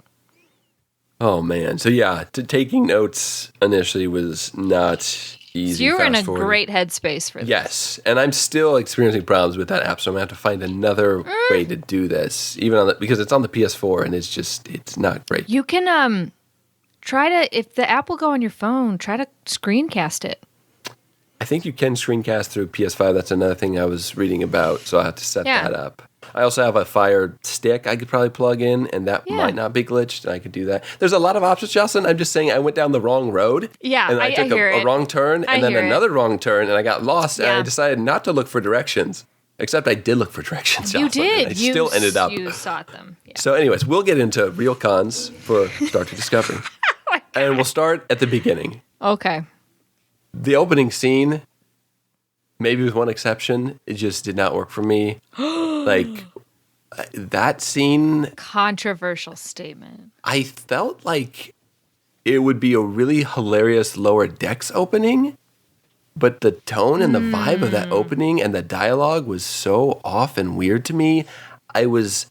Oh, man. So, yeah, taking notes initially was not easy. So you were in a forward. great headspace for this. Yes, and I'm still experiencing problems with that app, so I'm going to have to find another way to do this, even on because it's on the PS4, and it's not great. You can try to, if the app will go on your phone, try to screencast it. I think you can screencast through PS5. That's another thing I was reading about, so I have to set that up. I also have a Fire Stick I could probably plug in, and that might not be glitched, and I could do that. There's a lot of options, Jocelyn. I'm just saying I went down the wrong road. Yeah, and I took a wrong turn, and then another wrong turn, and I got lost, and I decided not to look for directions. Except I did look for directions, You Jocelyn. did. And I still ended up. You sought them. Yeah. So anyways, we'll get into real cons for Star Trek Discovery. And we'll start at the beginning. Okay. The opening scene, maybe with one exception, it just did not work for me. Like, that scene, Controversial statement. I felt like it would be a really hilarious Lower Decks opening, but the tone and the vibe of that opening and the dialogue was so off and weird to me. I was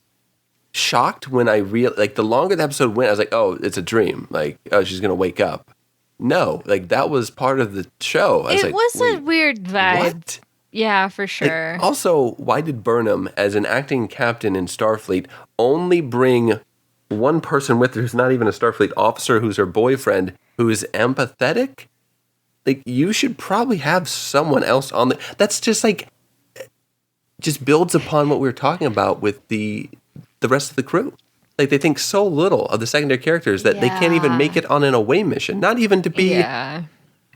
shocked when I like the longer the episode went, I was like, oh, it's a dream. Like, oh, she's gonna wake up. No, like that was part of the show. It was a weird vibe. What? Yeah, for sure. Like, also, why did Burnham, as an acting captain in Starfleet, only bring one person with her who's not even a Starfleet officer, who's her boyfriend, who is empathetic? Like, you should probably have someone else on the... That's just like... Just builds upon what we were talking about with the rest of the crew. Like, they think so little of the secondary characters that they can't even make it on an away mission. Not even to be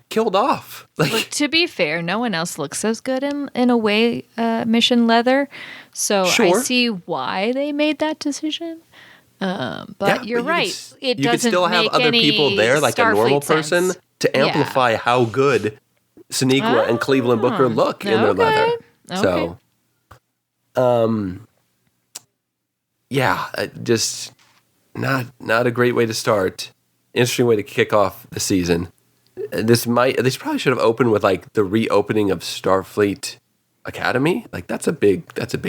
killed off. Like, but to be fair, no one else looks as good in away mission leather. So I see why they made that decision. But you're right. It doesn't you could still have other people there, like a normal person, to amplify how good Sonequa and Cleveland Booker look in their leather. So, just not a great way to start. Interesting way to kick off the season. This probably should have opened with like the reopening of Starfleet Academy. Like that's a big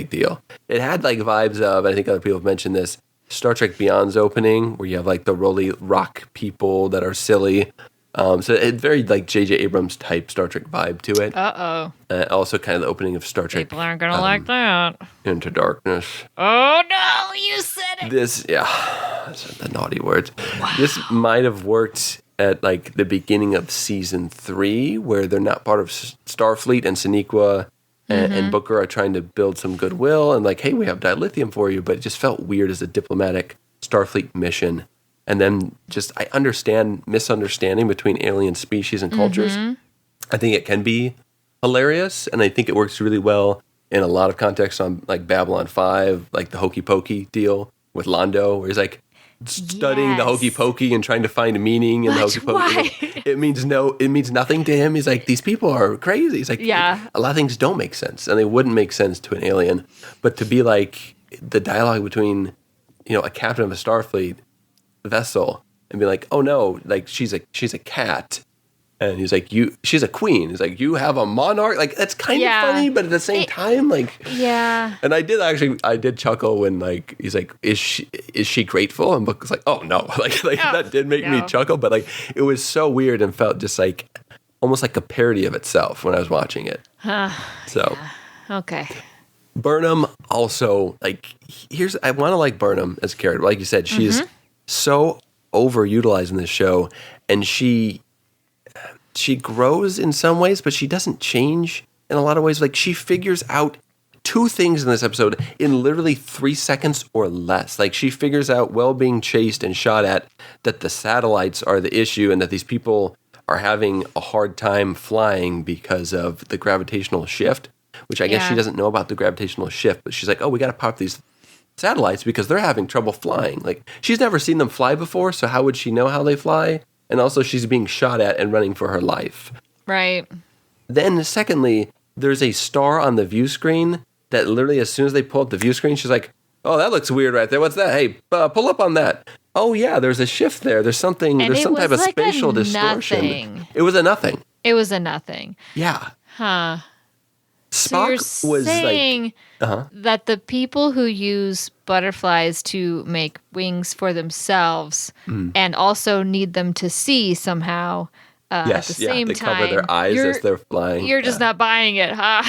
deal. It had like vibes of, I think other people have mentioned this, Star Trek Beyond's opening, where you have like the rolly rock people that are silly. So it's very like J.J. Abrams type Star Trek vibe to it. Also kind of the opening of Star Trek. People aren't gonna like that. Into Darkness. Oh no, you said it. That's the naughty words. Wow. This might have worked at like the beginning of season 3, where they're not part of Starfleet and Sonequa and Booker are trying to build some goodwill and like, hey, we have dilithium for you, but it just felt weird as a diplomatic Starfleet mission. And then just I understand misunderstanding between alien species and cultures. I think it can be hilarious, and I think it works really well in a lot of contexts on like Babylon 5, like the hokey pokey deal with Londo, where he's like studying the hokey pokey and trying to find a meaning in the hokey pokey. Like, it means nothing to him. He's like, these people are crazy. He's like, a lot of things don't make sense, and they wouldn't make sense to an alien. But to be like the dialogue between, a captain of a Starfleet vessel and be like, oh no, like she's a cat, and he's like, she's a queen. He's like, you have a monarch. Like that's kind of funny, but at the same time, like And I did chuckle when like he's like, is she grateful? And Book's like, oh no, like that did make me chuckle, but like it was so weird and felt just like almost like a parody of itself when I was watching it. Okay. Burnham also, like, I want to like Burnham as a character. Like you said, she's so overutilized in this show, and she grows in some ways, but she doesn't change in a lot of ways. Like, she figures out 2 things in this episode in literally 3 seconds or less. Like, she figures out, while being chased and shot at, that the satellites are the issue and that these people are having a hard time flying because of the gravitational shift, which I guess she doesn't know about the gravitational shift, but she's like, oh, we got to pop these satellites because they're having trouble flying. Like, she's never seen them fly before, so how would she know how they fly? And also, she's being shot at and running for her life. Right. Then, secondly, there's a star on the view screen that literally, as soon as they pull up the view screen, she's like, oh, that looks weird right there. What's that? Hey, pull up on that. Oh, yeah, there's a shift there. There's something, there's some type of like spatial distortion. It was a nothing. Yeah. Huh. Spock so you're saying that the people who use butterflies to make wings for themselves and also need them to see somehow at the same they time, cover their eyes as they're flying. You're just not buying it, huh?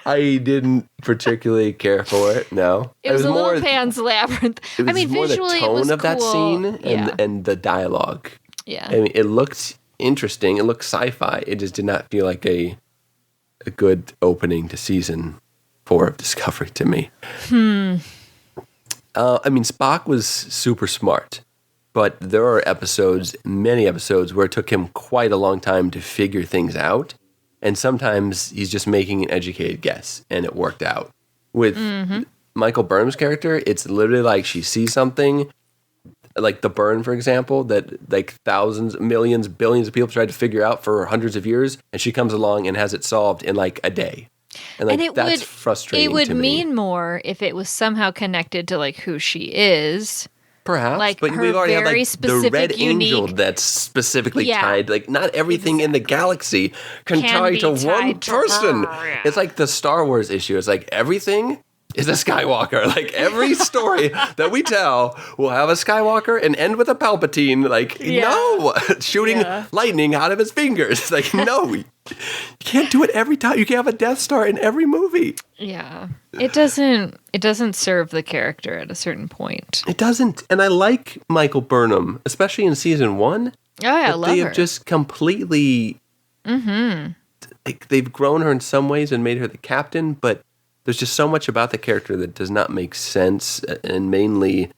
I didn't particularly care for it. No, it was a little Pan's Labyrinth. I mean, visually, the tone it was of cool. that scene and the dialogue. Yeah, I mean, it looked interesting. It looked sci-fi. It just did not feel like a good opening to season 4 of Discovery to me. I mean, Spock was super smart, but there are many episodes, where it took him quite a long time to figure things out. And sometimes he's just making an educated guess, and it worked out. With Michael Burnham's character, it's literally like she sees something, like the burn, for example, that like thousands, millions, billions of people tried to figure out for hundreds of years, and she comes along and has it solved in like a day. And like that's frustrating. It would to me. mean more if it was somehow connected to like who she is. Perhaps, like but we've already had like the Red Angel that's specifically tied. Like not everything in the galaxy can tie to one person. It's like the Star Wars issue. It's like everything is a Skywalker. Like every story that we tell will have a Skywalker and end with a Palpatine. Like no, shooting lightning out of his fingers. Like no, you can't do it every time. You can't have a Death Star in every movie. Yeah. It doesn't serve the character at a certain point. It doesn't. And I like Michael Burnham, especially in season 1. Oh yeah, I love her. They have just completely like they've grown her in some ways and made her the captain, but there's just so much about the character that does not make sense, and mainly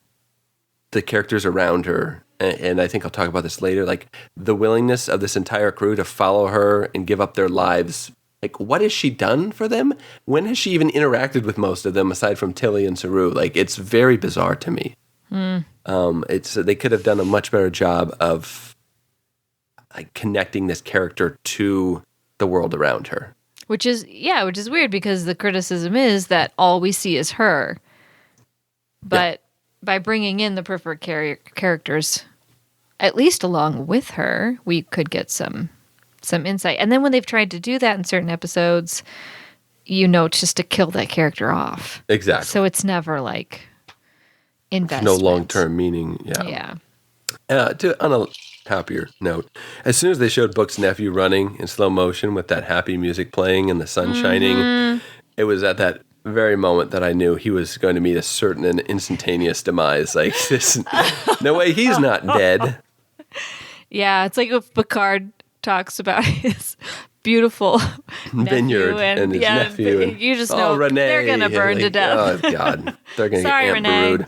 the characters around her. And I think I'll talk about this later, like the willingness of this entire crew to follow her and give up their lives. Like, what has she done for them? When has she even interacted with most of them aside from Tilly and Saru? Like, it's very bizarre to me. They could have done a much better job of like connecting this character to the world around her. Which is weird because the criticism is that all we see is her. But by bringing in the preferred characters, at least along with her, we could get some insight. And then when they've tried to do that in certain episodes, it's just to kill that character off. Exactly. So it's never like investment. No long-term meaning. Yeah. On a happier note, as soon as they showed Book's nephew running in slow motion with that happy music playing and the sun shining, it was at that very moment that I knew he was going to meet a certain and instantaneous demise. Like this, no way he's not dead. Yeah, it's like if Picard talks about his beautiful vineyard and his nephew. And, you just know Renee, they're going to burn to death. Oh, God. They're going to get Aunt Renee.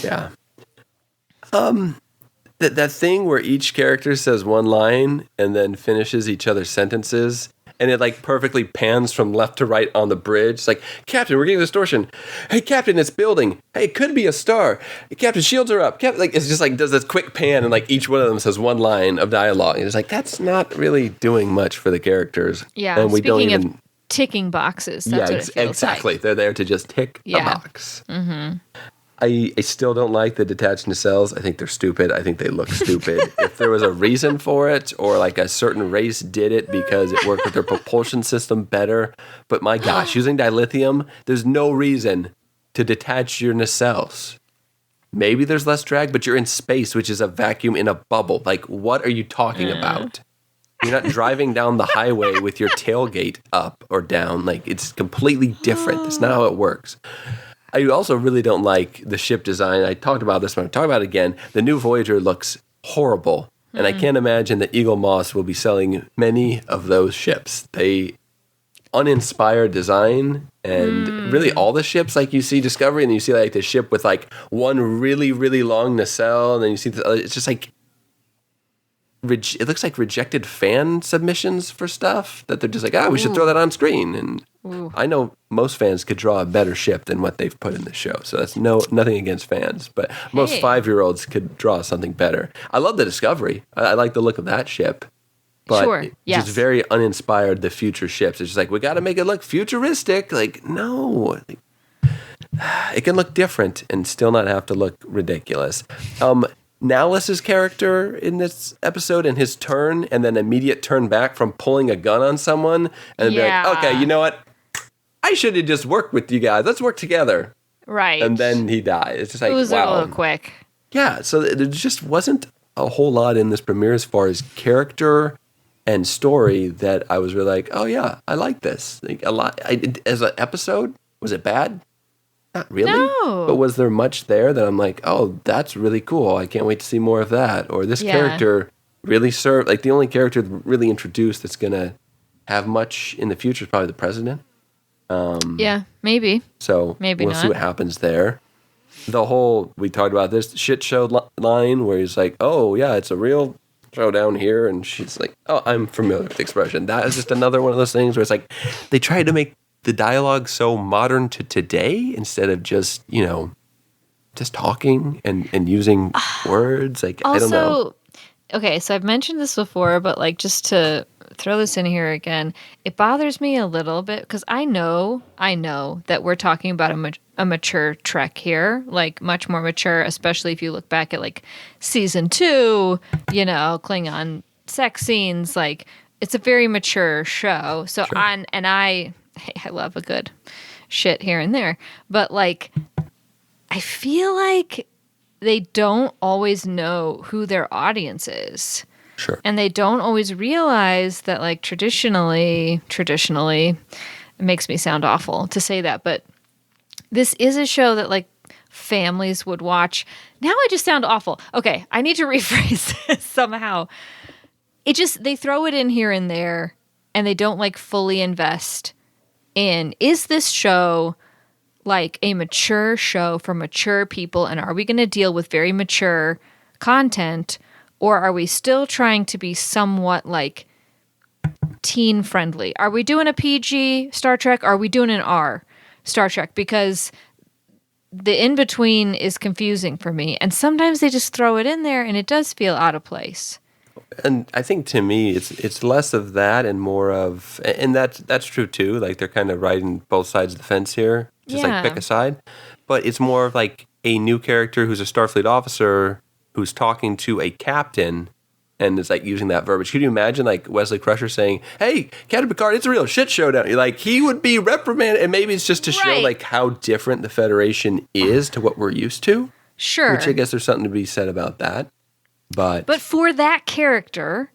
Yeah. That thing where each character says one line and then finishes each other's sentences, and it like perfectly pans from left to right on the bridge. It's like, Captain, we're getting distortion. Hey, Captain, it's building. Hey, it could be a star. Hey, Captain, shields are up. Captain, like it's just like does this quick pan, and like each one of them says one line of dialogue. And it's like that's not really doing much for the characters. Yeah, and we speaking don't even of ticking boxes. That's what it feels exactly. Like. They're there to just tick a box. Mm-hmm. I still don't like the detached nacelles. I think they're stupid. I think they look stupid. If there was a reason for it, or like a certain race did it because it worked with their propulsion system better. But my gosh, using dilithium, there's no reason to detach your nacelles. Maybe there's less drag, but you're in space, which is a vacuum in a bubble. Like, what are you talking about? You're not driving down the highway with your tailgate up or down. Like, it's completely different. That's not how it works. I also really don't like the ship design. I talked about this, but I'm talking about it again. The new Voyager looks horrible, and I can't imagine that Eagle Moss will be selling many of those ships. They uninspired design, and really all the ships, like you see Discovery, and you see like the ship with like one really, really long nacelle, and then you see the other. It's just like it looks like rejected fan submissions for stuff that they're just like, we should throw that on screen. And I know most fans could draw a better ship than what they've put in the show. So that's nothing against fans, but most 5-year-olds could draw something better. I love the Discovery. I like the look of that ship. But just very uninspired, the future ships. It's just like, we got to make it look futuristic. Like, no. It can look different and still not have to look ridiculous. Nalis's character in this episode and his turn and then immediate turn back from pulling a gun on someone and be like, okay, you know what? I should have just worked with you guys. Let's work together. Right. And then he died. It's just like, it was a little quick. Yeah. So there just wasn't a whole lot in this premiere as far as character and story that I was really like, oh yeah, I like this. Like a lot. As an episode, was it bad? Not really. No. But was there much there that I'm like, oh, that's really cool. I can't wait to see more of that. Or this character really served. Like the only character really introduced that's going to have much in the future is probably the president. Yeah, maybe. So maybe we'll see what happens there. The whole, we talked about this shit show line where he's like, oh, yeah, it's a real show down here. And she's like, oh, I'm familiar with the expression. That is just another one of those things where it's like, they tried to make the dialogue so modern to today instead of just, just talking and using words. Like, also, I don't know. okay, so I've mentioned this before, but like just to throw this in here again, it bothers me a little bit because I know that we're talking about a mature Trek here, like much more mature, especially if you look back at like season 2, Klingon sex scenes, like it's a very mature show. So Sure. I love a good shit here and there, but like I feel like they don't always know who their audience is. Sure. And they don't always realize that, like, traditionally, it makes me sound awful to say that, but this is a show that, like, families would watch. Now I just sound awful. Okay, I need to rephrase this somehow. They throw it in here and there, and they don't, like, fully invest in, is this show like a mature show for mature people, and are we going to deal with very mature content, or are we still trying to be somewhat like teen friendly? Are we doing a PG Star Trek? Or are we doing an R Star Trek? Because the in between is confusing for me, and sometimes they just throw it in there and it does feel out of place. And I think to me, it's less of that and more of, and that's true too. Like they're kind of riding both sides of the fence here, just like pick a side. But it's more of like a new character who's a Starfleet officer who's talking to a captain, and is like using that verbiage. Could you imagine like Wesley Crusher saying, "Hey, Captain Picard, it's a real shit show down here." Like he would be reprimanded, and maybe it's just to show like how different the Federation is to what we're used to. Sure, which I guess there's something to be said about that. But for that character,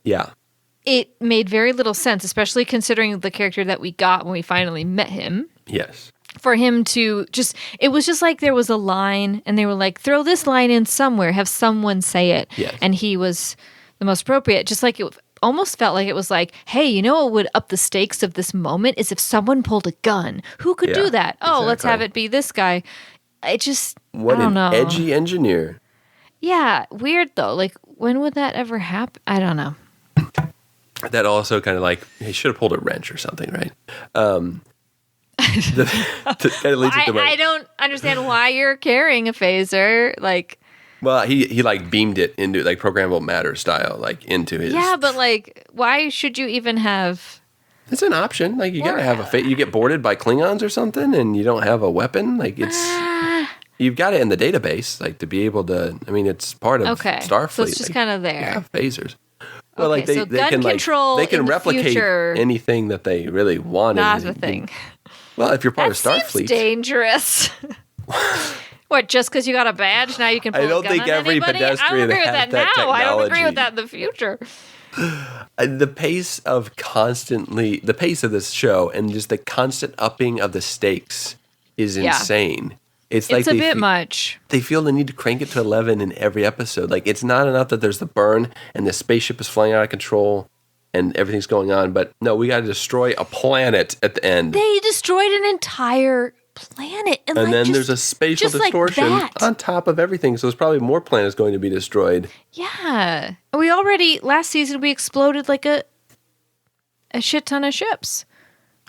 it made very little sense, especially considering the character that we got when we finally met him. Yes. For him to just, it was just like there was a line, and they were like, throw this line in somewhere, have someone say it. Yes. And he was the most appropriate. Just like it almost felt like it was like, hey, you know what would up the stakes of this moment is if someone pulled a gun. Who could do that? Oh, let's have it be this guy. It just, I don't know. Edgy engineer. Yeah, weird though. Like, when would that ever happen? I don't know. That also kind of like, he should have pulled a wrench or something, right? I don't understand why you're carrying a phaser. Like, well, he like beamed it into like programmable matter style, like into his. Yeah, but like, why should you even have? It's an option. Like you gotta have you get boarded by Klingons or something, and you don't have a weapon. Like it's. You've got it in the database, like to be able to. I mean, it's part of Starfleet. So it's just kind of there. Yeah, phasers. Well, like so they can control they can in the replicate future, anything that they really want. Not the thing. Well, if you're part that of Starfleet, seems dangerous. What? Just because you got a badge, now you can pull a gun on anybody? I don't agree with that now. Technology. I don't agree with that in the future. The pace of this show and just the constant upping of the stakes is insane. It's like a bit much. They feel the need to crank it to 11 in every episode. Like, it's not enough that there's the burn and the spaceship is flying out of control and everything's going on. But no, we got to destroy a planet at the end. They destroyed an entire planet. And like, then there's a spatial distortion on top of everything. So there's probably more planets going to be destroyed. Yeah. Last season, we exploded like a shit ton of ships.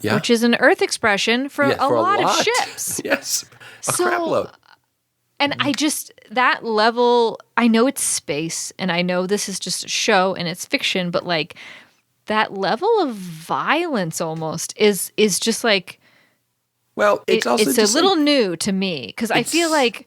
Yeah. Which is an Earth expression for a lot of ships. Yes. A crap load. And that level, I know it's space, and I know this is just a show and it's fiction, but like that level of violence almost is just like, well, it's a little new to me because I feel like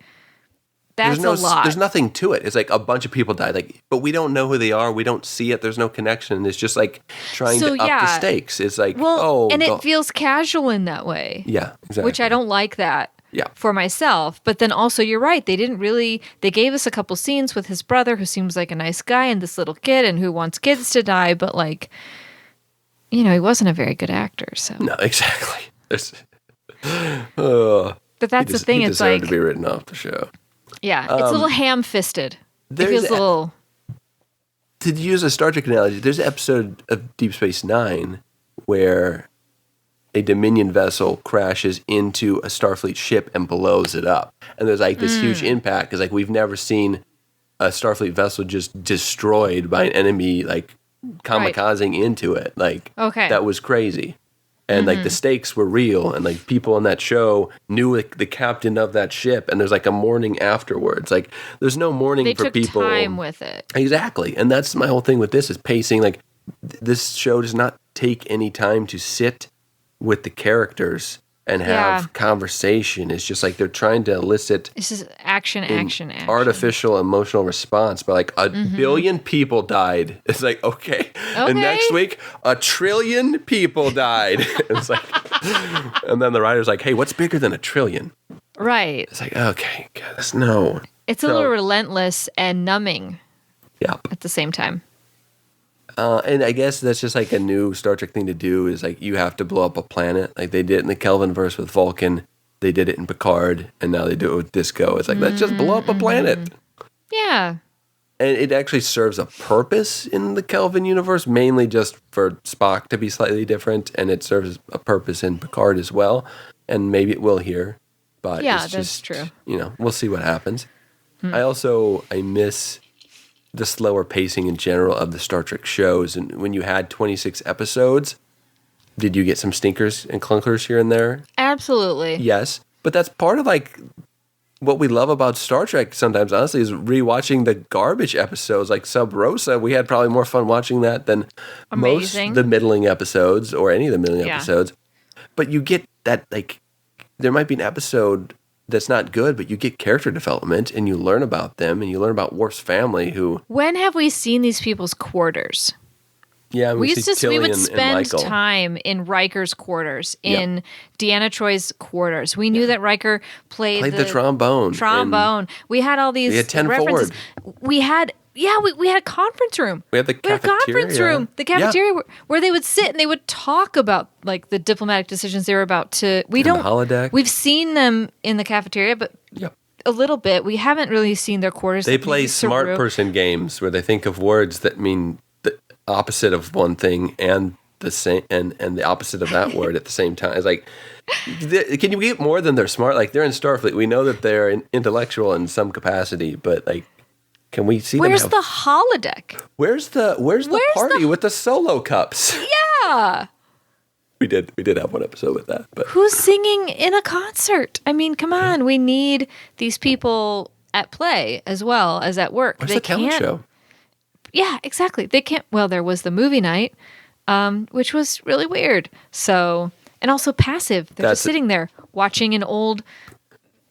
that's a lot. There's nothing to it. It's like a bunch of people died, but we don't know who they are. We don't see it. There's no connection. It's just like trying to up the stakes. It's like, it feels casual in that way. Yeah, exactly. Which I don't like that. Yeah. For myself. But then also, you're right. They gave us a couple scenes with his brother who seems like a nice guy and this little kid and who wants kids to die. But like, he wasn't a very good actor. So no, exactly. But that's the thing. It's like to be written off the show. Yeah. It's a little ham-fisted. It feels a little. To use a Star Trek analogy, there's an episode of Deep Space Nine where a Dominion vessel crashes into a Starfleet ship and blows it up. And there's like this huge impact because like we've never seen a Starfleet vessel just destroyed by an enemy, like kamikazing into it. Like that was crazy. And like the stakes were real, and like people on that show knew like, the captain of that ship, and there's like a mourning afterwards. Like there's no mourning They for took people. time with it. Exactly. And that's my whole thing with this is pacing. Like this show does not take any time to sit with the characters and have conversation. It's just like they're trying to elicit This is action. artificial emotional response. But like a billion people died. It's like, okay. And next week, 1 trillion people died. It's like, and then the writer's like, hey, what's bigger than 1 trillion? Right. It's like, okay, guys, no. It's a little relentless and numbing Yep. at the same time. And I guess that's just like a new Star Trek thing to do is like you have to blow up a planet. Like they did in the Kelvinverse with Vulcan. They did it in Picard. And now they do it with Disco. It's like, let's just blow up a planet. Yeah. And it actually serves a purpose in the Kelvin universe, mainly just for Spock to be slightly different. And it serves a purpose in Picard as well. And maybe it will here. But yeah, it's that's just, true. You know, we'll see what happens. I miss the slower pacing in general of the Star Trek shows. And when you had 26 episodes, did you get some stinkers and clunkers here and there? Absolutely. Yes. But that's part of like what we love about Star Trek sometimes, honestly, is rewatching the garbage episodes. Like Sub Rosa, we had probably more fun watching that than most of the middling episodes or any of the middling episodes. But you get that, like, there might be an episode that's not good, but you get character development and you learn about them and you learn about Worf's family who... When have we seen these people's quarters? Yeah, we would spend time in Riker's quarters, in Deanna Troy's quarters. We knew that Riker played the trombone. We had all these references. We had a conference room. We had the cafeteria. The cafeteria where they would sit and they would talk about like the diplomatic decisions they were about to. The holodeck. We've seen them in the cafeteria, but a little bit. We haven't really seen their quarters. They play smart person games where they think of words that mean the opposite of one thing and the same and the opposite of that word at the same time. It's like, can you get more than they're smart? Like they're in Starfleet. We know that they're intellectual in some capacity, but like, can we see Where's the holodeck? Where's the party with the solo cups? Yeah. We did have one episode with that. But who's singing in a concert? I mean, come on. We need these people at play as well as at work. Where's the talent show? Yeah, exactly. They can't. Well, there was the movie night, which was really weird. So, and also passive. They're just sitting there watching an old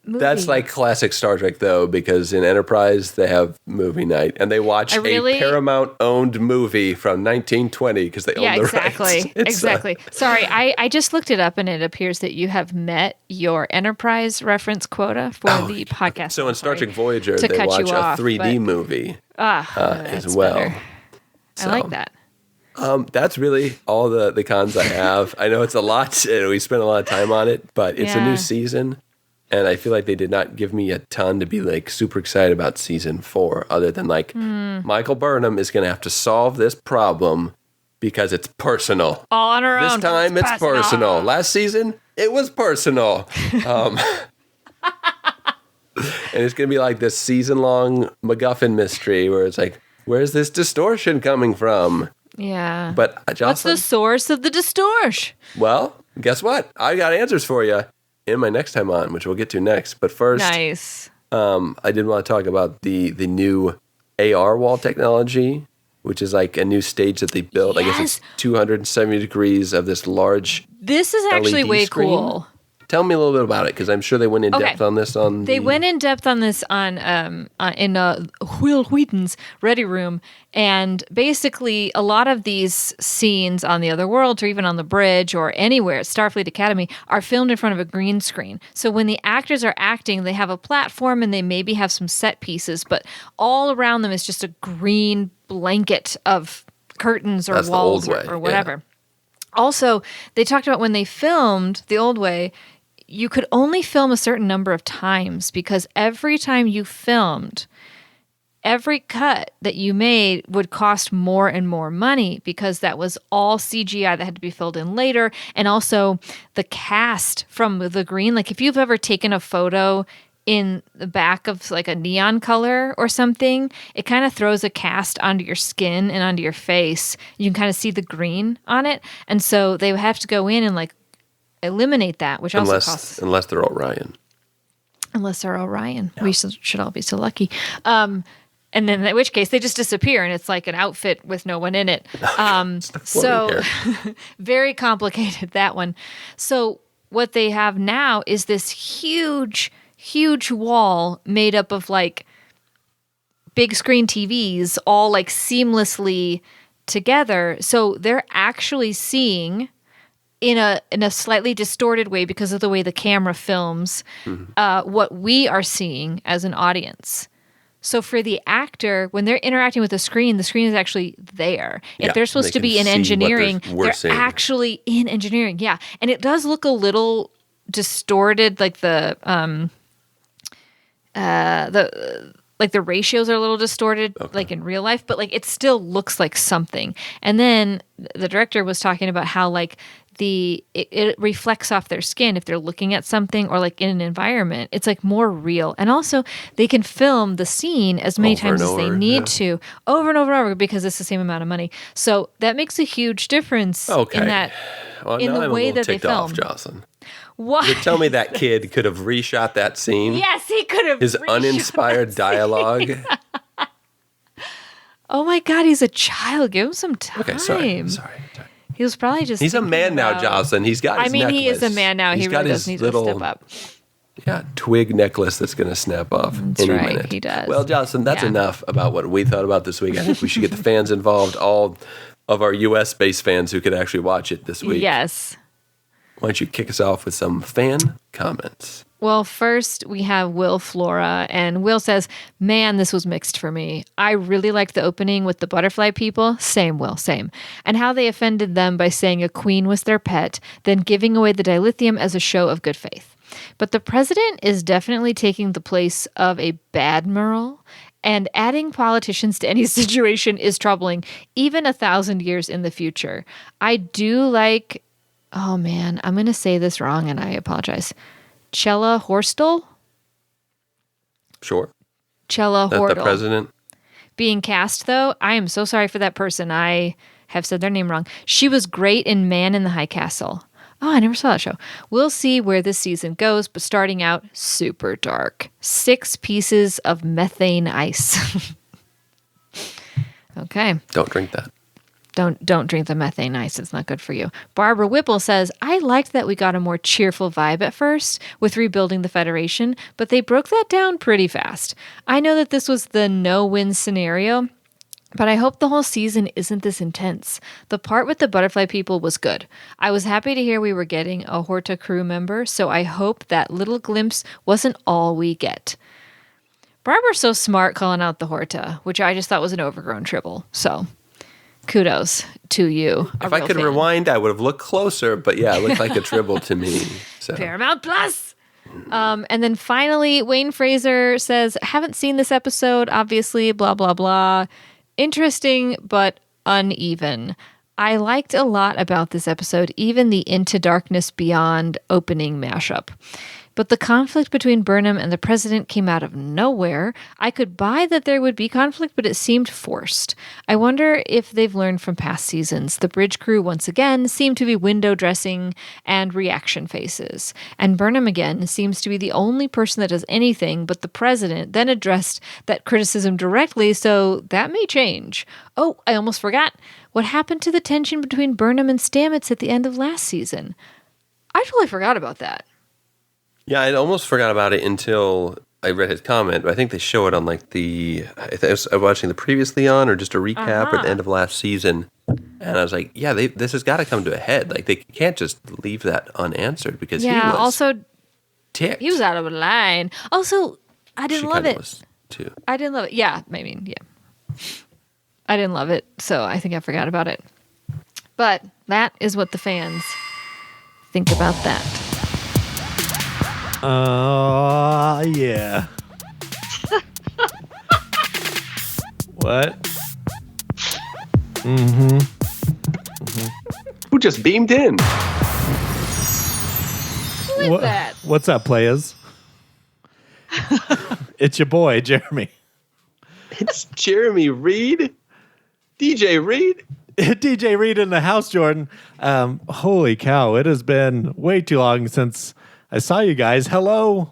movie. That's like classic Star Trek, though, because in Enterprise they have movie night and they watch a Paramount-owned movie from 1920 because they own the rights. Exactly. Sorry, I just looked it up and it appears that you have met your Enterprise reference quota for the podcast. So in Star Trek Voyager, they watch a 3D movie as well. Better. I like that. That's really all the cons I have. I know it's a lot and we spent a lot of time on it, but it's a new season. And I feel like they did not give me a ton to be like super excited about season 4, other than like Michael Burnham is going to have to solve this problem because it's personal. All on her own. This time it's personal. Last season, it was personal. And it's going to be like this season-long MacGuffin mystery where it's like, where's this distortion coming from? Yeah. But Joselyn, what's the source of the distortion? Well, guess what? I got answers for you in my next time on, which we'll get to next. But first, I did want to talk about the new AR wall technology, which is like a new stage that they built. Yes. I guess it's 270 degrees of this large This is actually LED way screen. Cool. Tell me a little bit about it, because I'm sure they went in depth on this. They went in depth on this in Will Wheaton's Ready Room, and basically a lot of these scenes on the other worlds, or even on the bridge, or anywhere at Starfleet Academy, are filmed in front of a green screen. So when the actors are acting, they have a platform and they maybe have some set pieces, but all around them is just a green blanket of curtains or walls or whatever. Yeah. Also, they talked about when they filmed The Old Way, you could only film a certain number of times because every time you filmed, every cut that you made would cost more and more money because that was all CGI that had to be filled in later. And also the cast from the green, like if you've ever taken a photo in the back of like a neon color or something, it kind of throws a cast onto your skin and onto your face. You can kind of see the green on it. And so they have to go in and like eliminate that, which also costs. Unless they're Orion. Unless they're Orion. Yeah. We should all be so lucky. And then in which case they just disappear and it's like an outfit with no one in it. So very complicated, that one. So what they have now is this huge wall made up of like big screen TVs all like seamlessly together. So they're actually seeing in a slightly distorted way because of the way the camera films what we are seeing as an audience. So for the actor, when they're interacting with the screen is actually there. If they're supposed to be in engineering, they're actually in engineering. Yeah. And it does look a little distorted, like the ratios are a little distorted, like in real life, but like it still looks like something. And then the director was talking about how like it reflects off their skin if they're looking at something or like in an environment. It's like more real. And also they can film the scene as many times as they need to over and over and over because it's the same amount of money. So that makes a huge difference in that in the way that they film. Jocelyn. What? You tell me that kid could have reshot that scene? Yes, he could have. His uninspired dialogue. Oh my God, he's a child. Give him some time. Okay, sorry. He was probably just. He's a man now, Jocelyn. He's got his necklace. He is a man now. He really does need to step up. Yeah, twig necklace that's going to snap off any minute. He does. Well, Jocelyn, that's enough about what we thought about this week. I think we should get the fans involved, all of our U.S.-based fans who could actually watch it this week. Yes. Why don't you kick us off with some fan comments? Well, first we have Will Flora, and Will says, man, this was mixed for me. I really liked the opening with the butterfly people. Same, Will, same. And how they offended them by saying a queen was their pet, then giving away the dilithium as a show of good faith. But the president is definitely taking the place of a bad admiral, and adding politicians to any situation is troubling, even 1,000 years in the future. I do like, oh man, I'm going to say this wrong and I apologize. Chella Horstel? Sure. Chella Horstel. That's the president. Being cast, though, I am so sorry for that person. I have said their name wrong. She was great in Man in the High Castle. Oh, I never saw that show. We'll see where this season goes, but starting out, super dark. 6 pieces of methane ice. Okay. Don't drink that. Don't drink the methane ice. It's not good for you. Barbara Whipple says, I liked that we got a more cheerful vibe at first with rebuilding the Federation, but they broke that down pretty fast. I know that this was the no-win scenario, but I hope the whole season isn't this intense. The part with the butterfly people was good. I was happy to hear we were getting a Horta crew member, so I hope that little glimpse wasn't all we get. Barbara's so smart calling out the Horta, which I just thought was an overgrown tribble, so kudos to you. If I could rewind, I would have looked closer, but yeah, it looked like a tribble to me. So. Paramount Plus! And then finally, Wayne Fraser says, haven't seen this episode, obviously, blah, blah, blah. Interesting, but uneven. I liked a lot about this episode, even the Into Darkness Beyond opening mashup. But the conflict between Burnham and the president came out of nowhere. I could buy that there would be conflict, but it seemed forced. I wonder if they've learned from past seasons. The bridge crew, once again, seem to be window dressing and reaction faces. And Burnham, again, seems to be the only person that does anything, but the president then addressed that criticism directly, so that may change. Oh, I almost forgot. What happened to the tension between Burnham and Stamets at the end of last season? I totally forgot about that. Yeah, I almost forgot about it until I read his comment. But I think they show it on like I was watching the previously on or just a recap at the end of last season. And I was like, yeah, this has got to come to a head. Like they can't just leave that unanswered because he was also ticked. He was out of line. Also, I didn't love it. Was too. I didn't love it. Yeah, I mean, yeah. I didn't love it, so I think I forgot about it. But that is what the fans think about that. Yeah. What? Who just beamed in? Who is that? What's up, players? It's your boy, Jeremy. It's Jeremy Reed. DJ Reed. DJ Reed in the house, Jordan. Holy cow, it has been way too long since I saw you guys. Hello.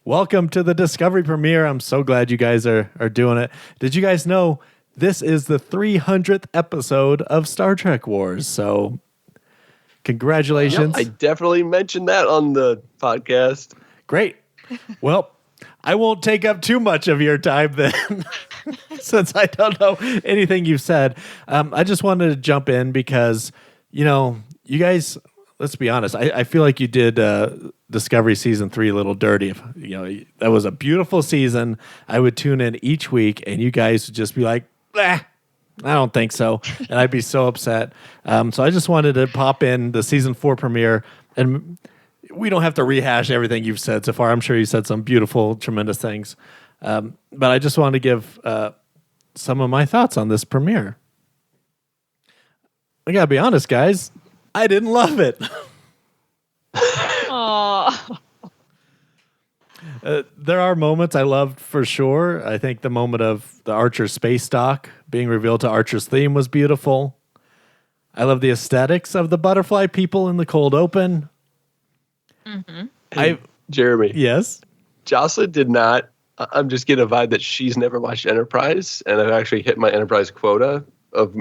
Welcome to the Discovery premiere. I'm so glad you guys are doing it. Did you guys know this is the 300th episode of Star Trek Wars? So congratulations. Yep, I definitely mentioned that on the podcast. Great. Well, I won't take up too much of your time then, since I don't know anything you've said. I just wanted to jump in because, you guys, let's be honest. I feel like you did Discovery Season 3 a little dirty. That was a beautiful season. I would tune in each week, and you guys would just be like, I don't think so. And I'd be so upset. So I just wanted to pop in the Season 4 premiere, and we don't have to rehash everything you've said so far. I'm sure you said some beautiful, tremendous things. But I just wanted to give some of my thoughts on this premiere. I gotta be honest, guys. I didn't love it. Aww. There are moments I loved for sure. I think the moment of the Archer space dock being revealed to Archer's theme was beautiful. I love the aesthetics of the butterfly people in the cold open. Hey, Jeremy. Yes? Jocelyn did not. I'm just getting a vibe that she's never watched Enterprise, and I've actually hit my Enterprise quota of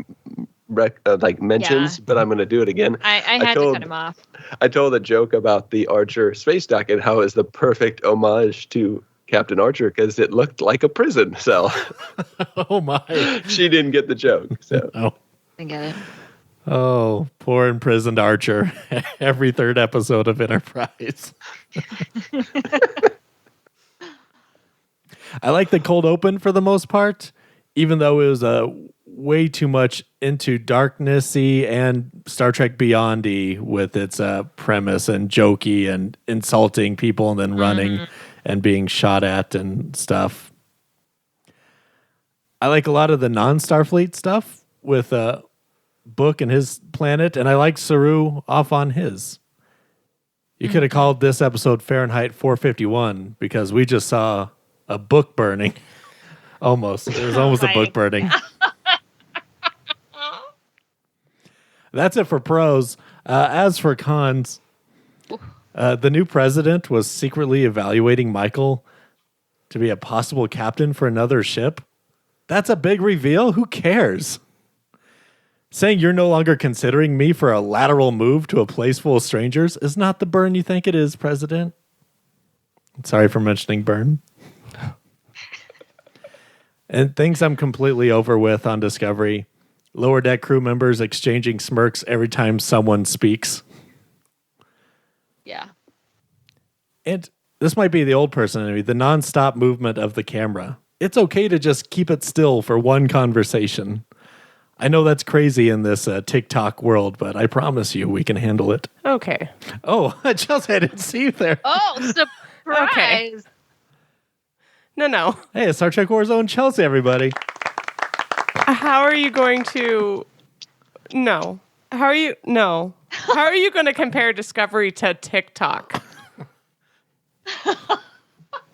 mentions, but I'm going to do it again. I had to cut him off. I told a joke about the Archer space dock and how it's the perfect homage to Captain Archer because it looked like a prison cell. Oh my! She didn't get the joke. So I get it. Oh, poor imprisoned Archer. Every third episode of Enterprise. I like the cold open for the most part, even though it was way too much into darknessy and Star Trek Beyond-y with its premise and jokey and insulting people and then running and being shot at and stuff. I like a lot of the non-Starfleet stuff with Book and his planet, and I like Saru off on his. You could have called this episode Fahrenheit 451 because we just saw a book burning. Almost. It was almost a book burning. That's it for pros. As for cons, the new president was secretly evaluating Michael to be a possible captain for another ship. That's a big reveal. Who cares? Saying you're no longer considering me for a lateral move to a place full of strangers is not the burn you think it is, President. Sorry for mentioning burn. And things I'm completely over with on Discovery. Lower deck crew members exchanging smirks every time someone speaks. Yeah. And this might be the old person in me, the nonstop movement of the camera. It's okay to just keep it still for one conversation. I know that's crazy in this TikTok world, but I promise you we can handle it. Okay. Oh, Chelsea, I didn't see you there. Oh, surprise. Okay. No. Hey, it's Star Trek Wars own Chelsea, everybody. How are you going to... No. How are you... No. How are you going to compare Discovery to TikTok?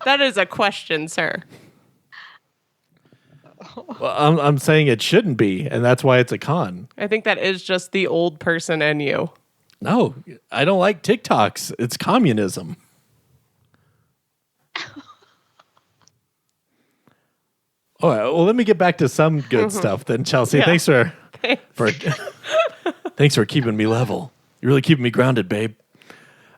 That is a question, sir. Well, I'm saying it shouldn't be, and that's why it's a con. I think that is just the old person in you. No, I don't like TikToks. It's communism. All right, well, let me get back to some good stuff then, Chelsea. Yeah. Thanks for keeping me level. You're really keeping me grounded, babe.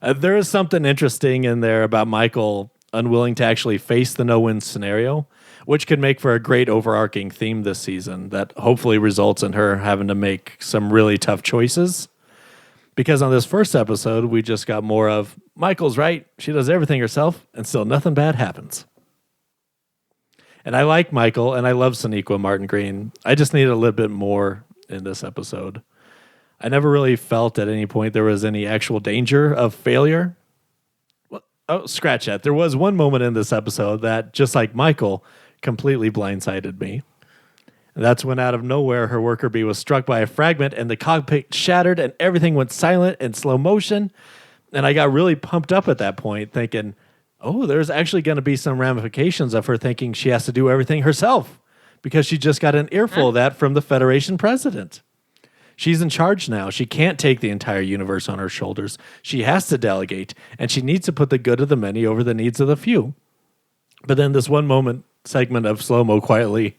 There is something interesting in there about Michael unwilling to actually face the no-win scenario, which could make for a great overarching theme this season that hopefully results in her having to make some really tough choices. Because on this first episode, we just got more of, Michael's right, she does everything herself, and still nothing bad happens. And I like Michael, and I love Sonequa Martin Green. I just needed a little bit more in this episode. I never really felt at any point there was any actual danger of failure. Well, oh, scratch that. There was one moment in this episode that, just like Michael, completely blindsided me. And that's when out of nowhere, her worker bee was struck by a fragment and the cockpit shattered and everything went silent in slow motion. And I got really pumped up at that point thinking, Oh, there's actually going to be some ramifications of her thinking she has to do everything herself because she just got an earful of that from the Federation president. She's in charge now. She can't take the entire universe on her shoulders. She has to delegate, and she needs to put the good of the many over the needs of the few. But then this one segment of slow-mo quietly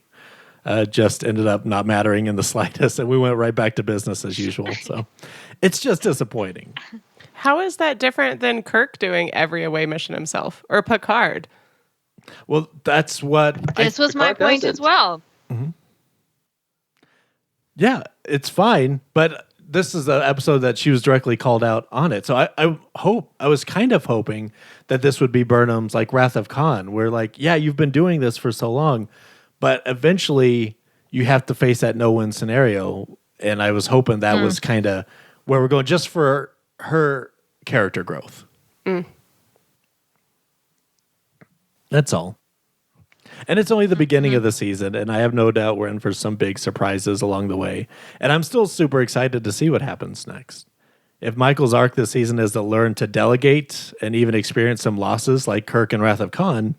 just ended up not mattering in the slightest, and we went right back to business as usual. So it's just disappointing. How is that different than Kirk doing every away mission himself or Picard? Well, that's what... This was my point as well. Mm-hmm. Yeah, it's fine, but this is an episode that she was directly called out on it. So I was kind of hoping that this would be Burnham's like Wrath of Khan, where like, yeah, you've been doing this for so long, but eventually you have to face that no-win scenario. And I was hoping that was kind of where we're going just for her character growth. That's all. And it's only the beginning of the season, and I have no doubt we're in for some big surprises along the way. And I'm still super excited to see what happens next. If Michael's arc this season is to learn to delegate and even experience some losses like Kirk and Wrath of Khan,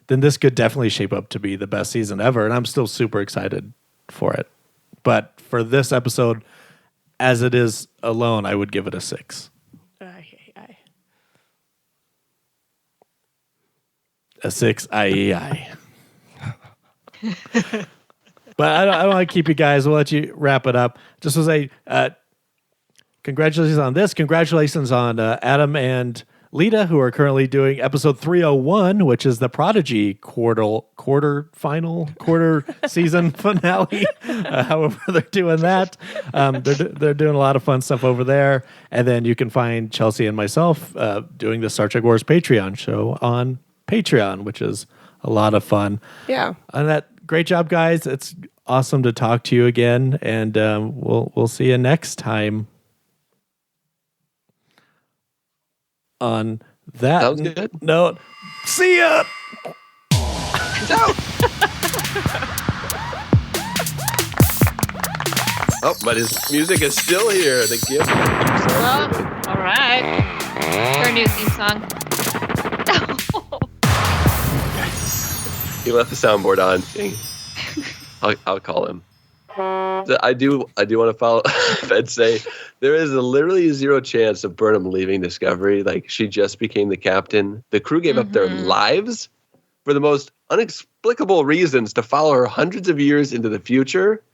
then this could definitely shape up to be the best season ever, and I'm still super excited for it. But for this episode, as it is alone, I would give it a 6. A 6 IEI. But I don't want to keep you guys. We'll let you wrap it up. Just to say, congratulations on this. Congratulations on Adam and Lita, who are currently doing episode 301, which is the Prodigy quarter season finale. However, they're doing that. They're doing a lot of fun stuff over there. And then you can find Chelsea and myself doing the Star Trek Wars Patreon show on Patreon, which is a lot of fun. Yeah. And that great job, guys. It's awesome to talk to you again, and we'll see you next time. On that Sounds good. note, see ya. Oh, but his music is still here. The gift. Well, all right. Our new theme song. He left the soundboard on. I'll call him. I do want to follow and say there is literally zero chance of Burnham leaving Discovery. Like, she just became the captain. The crew gave up their lives for the most inexplicable reasons to follow her hundreds of years into the future.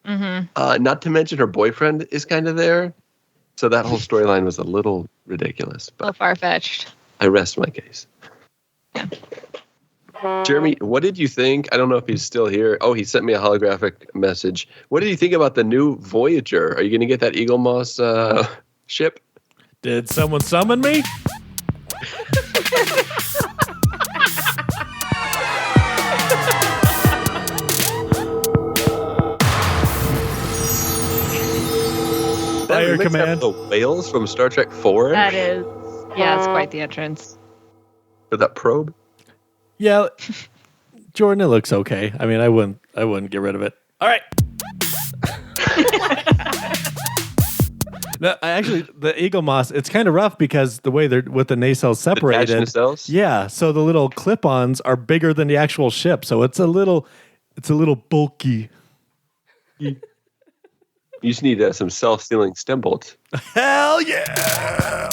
Not to mention her boyfriend is kind of there. So that whole storyline was a little ridiculous. A little far-fetched. I rest my case. Jeremy, what did you think? I don't know if he's still here. Oh, he sent me a holographic message. What did you think about the new Voyager? Are you going to get that Eagle Moss ship? Did someone summon me? Fire command. The whales from Star Trek 4? That is, yeah, it's quite the entrance. For that probe? Yeah, Jordan, it looks okay. I mean, I wouldn't get rid of it. All right. No, the Eagle Moss, it's kind of rough because the way they're with the nacelles separated. Detached nacelles? Yeah, so the little clip-ons are bigger than the actual ship, so it's a little bulky. You just need some self-sealing stem bolts. Hell yeah!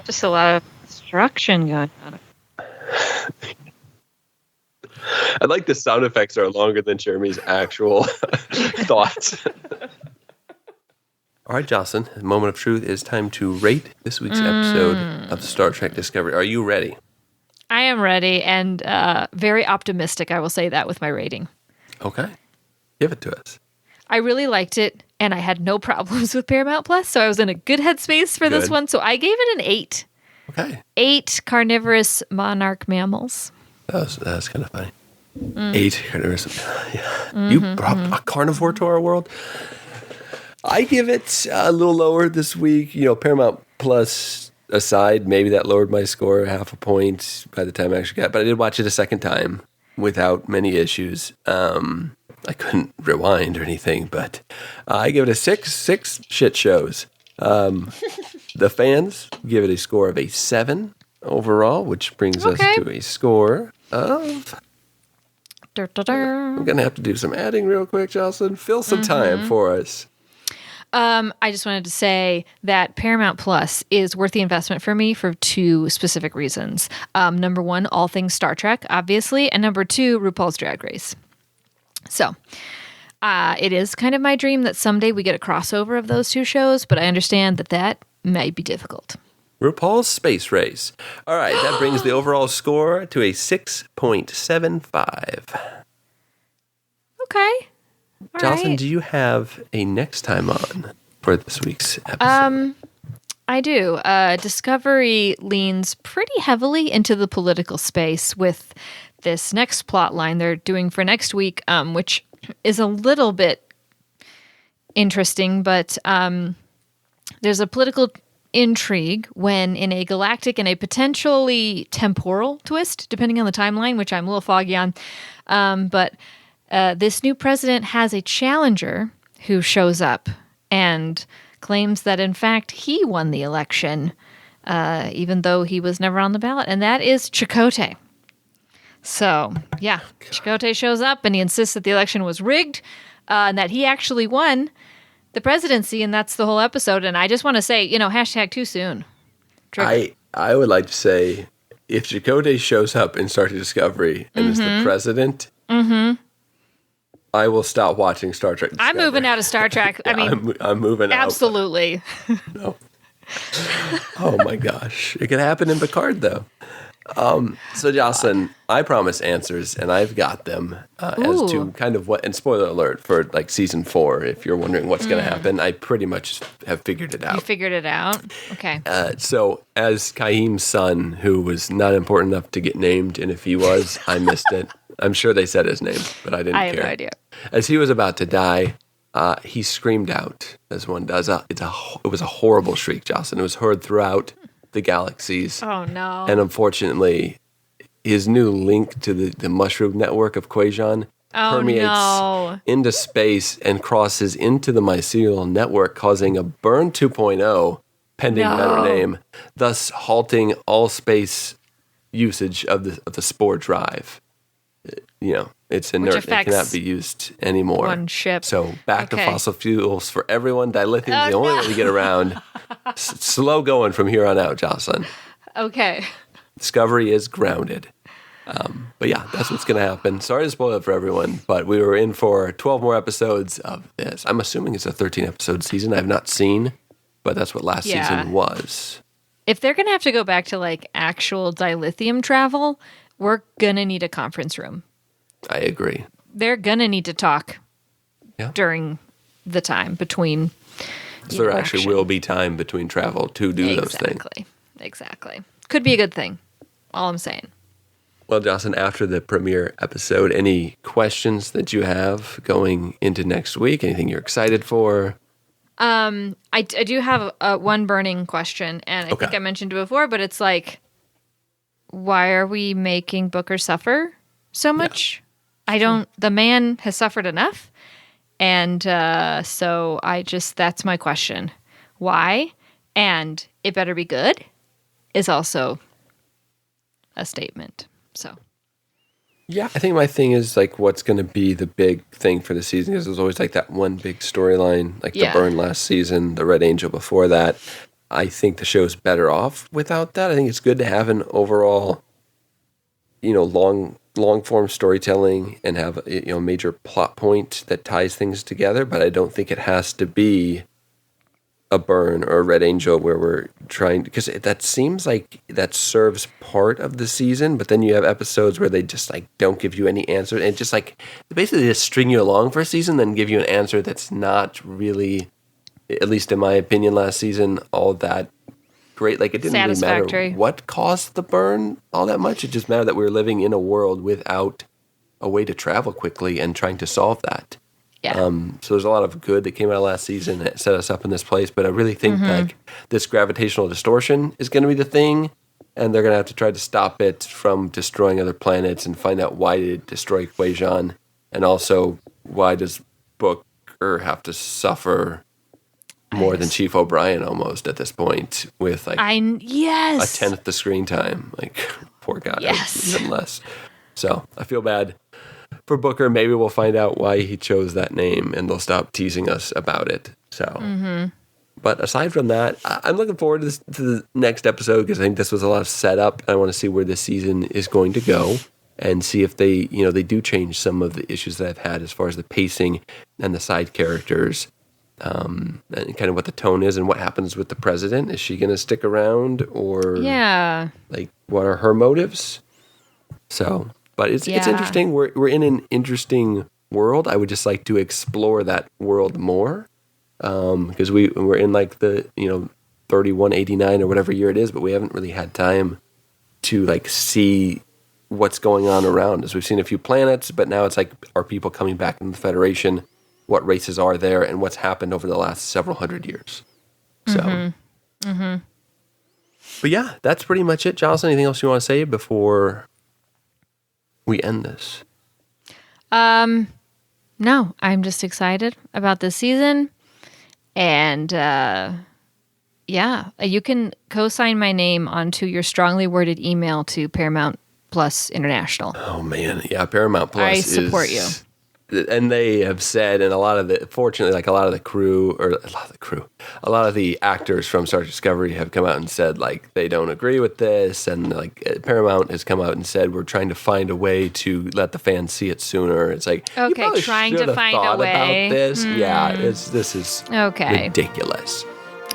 Just a lot of destruction going on. I like the sound effects are longer than Jeremy's actual thoughts. All right, Jocelyn, the moment of truth is time to rate this week's episode of Star Trek Discovery. Are you ready? I am ready and very optimistic, I will say that with my rating. Okay. Give it to us. I really liked it, and I had no problems with Paramount Plus, so I was in a good headspace for this one. So I gave it an 8. Okay. 8 carnivorous monarch mammals. That was kind of funny. 8 carnivorous. Yeah. You brought a carnivore to our world? I give it a little lower this week. You know, Paramount Plus aside, maybe that lowered my score half a point by the time I actually got. But I did watch it a second time without many issues. I couldn't rewind or anything, but I give it a 6. 6 shit shows. The fans give it a score of a 7 overall, which brings us to a score of... I'm going to have to do some adding real quick, Jocelyn. Fill some time for us. I just wanted to say that Paramount Plus is worth the investment for me for 2 specific reasons. Number 1, all things Star Trek, obviously. And number 2, RuPaul's Drag Race. So it is kind of my dream that someday we get a crossover of those 2 shows, but I understand that might be difficult. RuPaul's Space Race. All right, that brings the overall score to a 6.75. Okay. All Jocelyn, right. do you have a next time on for this week's episode? I do. Discovery leans pretty heavily into the political space with this next plot line they're doing for next week, which is a little bit interesting, but there's a political intrigue when in a galactic and a potentially temporal twist, depending on the timeline, which I'm a little foggy on. But this new president has a challenger who shows up and claims that, in fact, he won the election, even though he was never on the ballot. And that is Chakotay. So, yeah, Chakotay shows up and he insists that the election was rigged and that he actually won the presidency, and that's the whole episode. And I just want to say, hashtag too soon. I would like to say, if Chakotay shows up in Star Trek Discovery and is the president, I will stop watching Star Trek Discovery. I'm moving out of Star Trek. Yeah, I'm moving out. Absolutely. No. Oh my gosh. It could happen in Picard, though. So, Jocelyn, I promise answers, and I've got them as to kind of what, and spoiler alert for like season 4, if you're wondering what's going to happen, I pretty much have figured it out. You figured it out? Okay. So, as Kaim's son, who was not important enough to get named, and if he was, I missed it. I'm sure they said his name, but I didn't care. I have no idea. As he was about to die, he screamed out, as one does. It was a horrible shriek, Jocelyn. It was heard throughout the galaxies. Oh, no. And unfortunately, his new link to the mushroom network of Quajon permeates into space and crosses into the mycelial network, causing a burn 2.0, pending better name, thus halting all space usage of the spore drive. It's inert. It cannot be used anymore. One ship. So back to fossil fuels for everyone. Dilithium is the only way to get around. Slow going from here on out, Jocelyn. Okay. Discovery is grounded. But yeah, that's what's going to happen. Sorry to spoil it for everyone, but we were in for 12 more episodes of this. I'm assuming it's a 13-episode season. I have not seen, but that's what last season was. If they're going to have to go back to like actual dilithium travel, we're going to need a conference room. I agree. They're going to need to talk during the time between. So there actually will be time between travel to do those things. Exactly. Could be a good thing. All I'm saying. Well, Jocelyn, after the premiere episode, any questions that you have going into next week? Anything you're excited for? I do have one burning question, and I think I mentioned it before, but it's like, why are we making Booker suffer so much? The man has suffered enough. And so that's my question. Why? And it better be good is also a statement. So. Yeah, I think my thing is like what's going to be the big thing for the season, because there's always like that one big storyline, like the burn last season, the Red Angel before that. I think the show's better off without that. I think it's good to have an overall, long form storytelling and have a major plot point that ties things together. But I don't think it has to be a burn or a Red Angel where we're trying, because that seems like that serves part of the season, but then you have episodes where they just like don't give you any answer and just like basically just string you along for a season, then give you an answer that's not really, at least in my opinion, last season, all that great. Like it didn't really matter what caused the burn all that much. It just mattered that we were living in a world without a way to travel quickly and trying to solve that. Yeah. So there's a lot of good that came out of last season that set us up in this place. But I really think like this gravitational distortion is going to be the thing, and they're going to have to try to stop it from destroying other planets and find out why it destroyed Quajon, and also why does Booker have to suffer more than Chief O'Brien almost at this point, with like yes, a tenth the screen time. Like, poor guy, Yes. even less. So I feel bad for Booker. Maybe we'll find out why he chose that name, and they'll stop teasing us about it. So, but aside from that, I'm looking forward to the next episode because I think this was a lot of setup. I want to see where this season is going to go and see if they do change some of the issues that I've had as far as the pacing and the side characters. And kind of what the tone is and what happens with the president. Is she going to stick around, or like what are her motives? So, but it's interesting. We're in an interesting world. I would just like to explore that world more because we're in like the 3189 or whatever year it is, but we haven't really had time to like see what's going on around us. We've seen a few planets, but now it's like, are people coming back in the Federation? What races are there, and what's happened over the last several hundred years. So, but yeah, that's pretty much it. Jocelyn, anything else you want to say before we end this? No, I'm just excited about this season. And you can co-sign my name onto your strongly worded email to Paramount Plus International. Oh man, yeah, Paramount Plus. I support you. And they have said, and a lot of the actors from Star Trek Discovery have come out and said like they don't agree with this, and like Paramount has come out and said we're trying to find a way to let the fans see it sooner. It's like, okay, trying to find a way about this. Yeah, this is okay, ridiculous.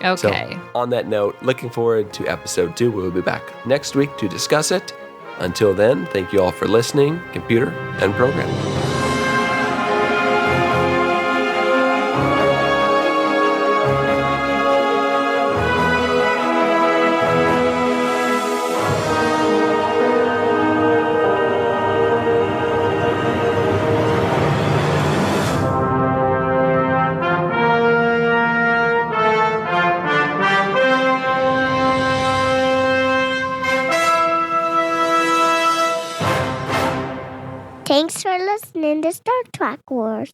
Okay. So, on that note, looking forward to episode 2. We'll be back next week to discuss it. Until then, thank you all for listening. Computer and program. Thanks for listening to Star Trek Wars.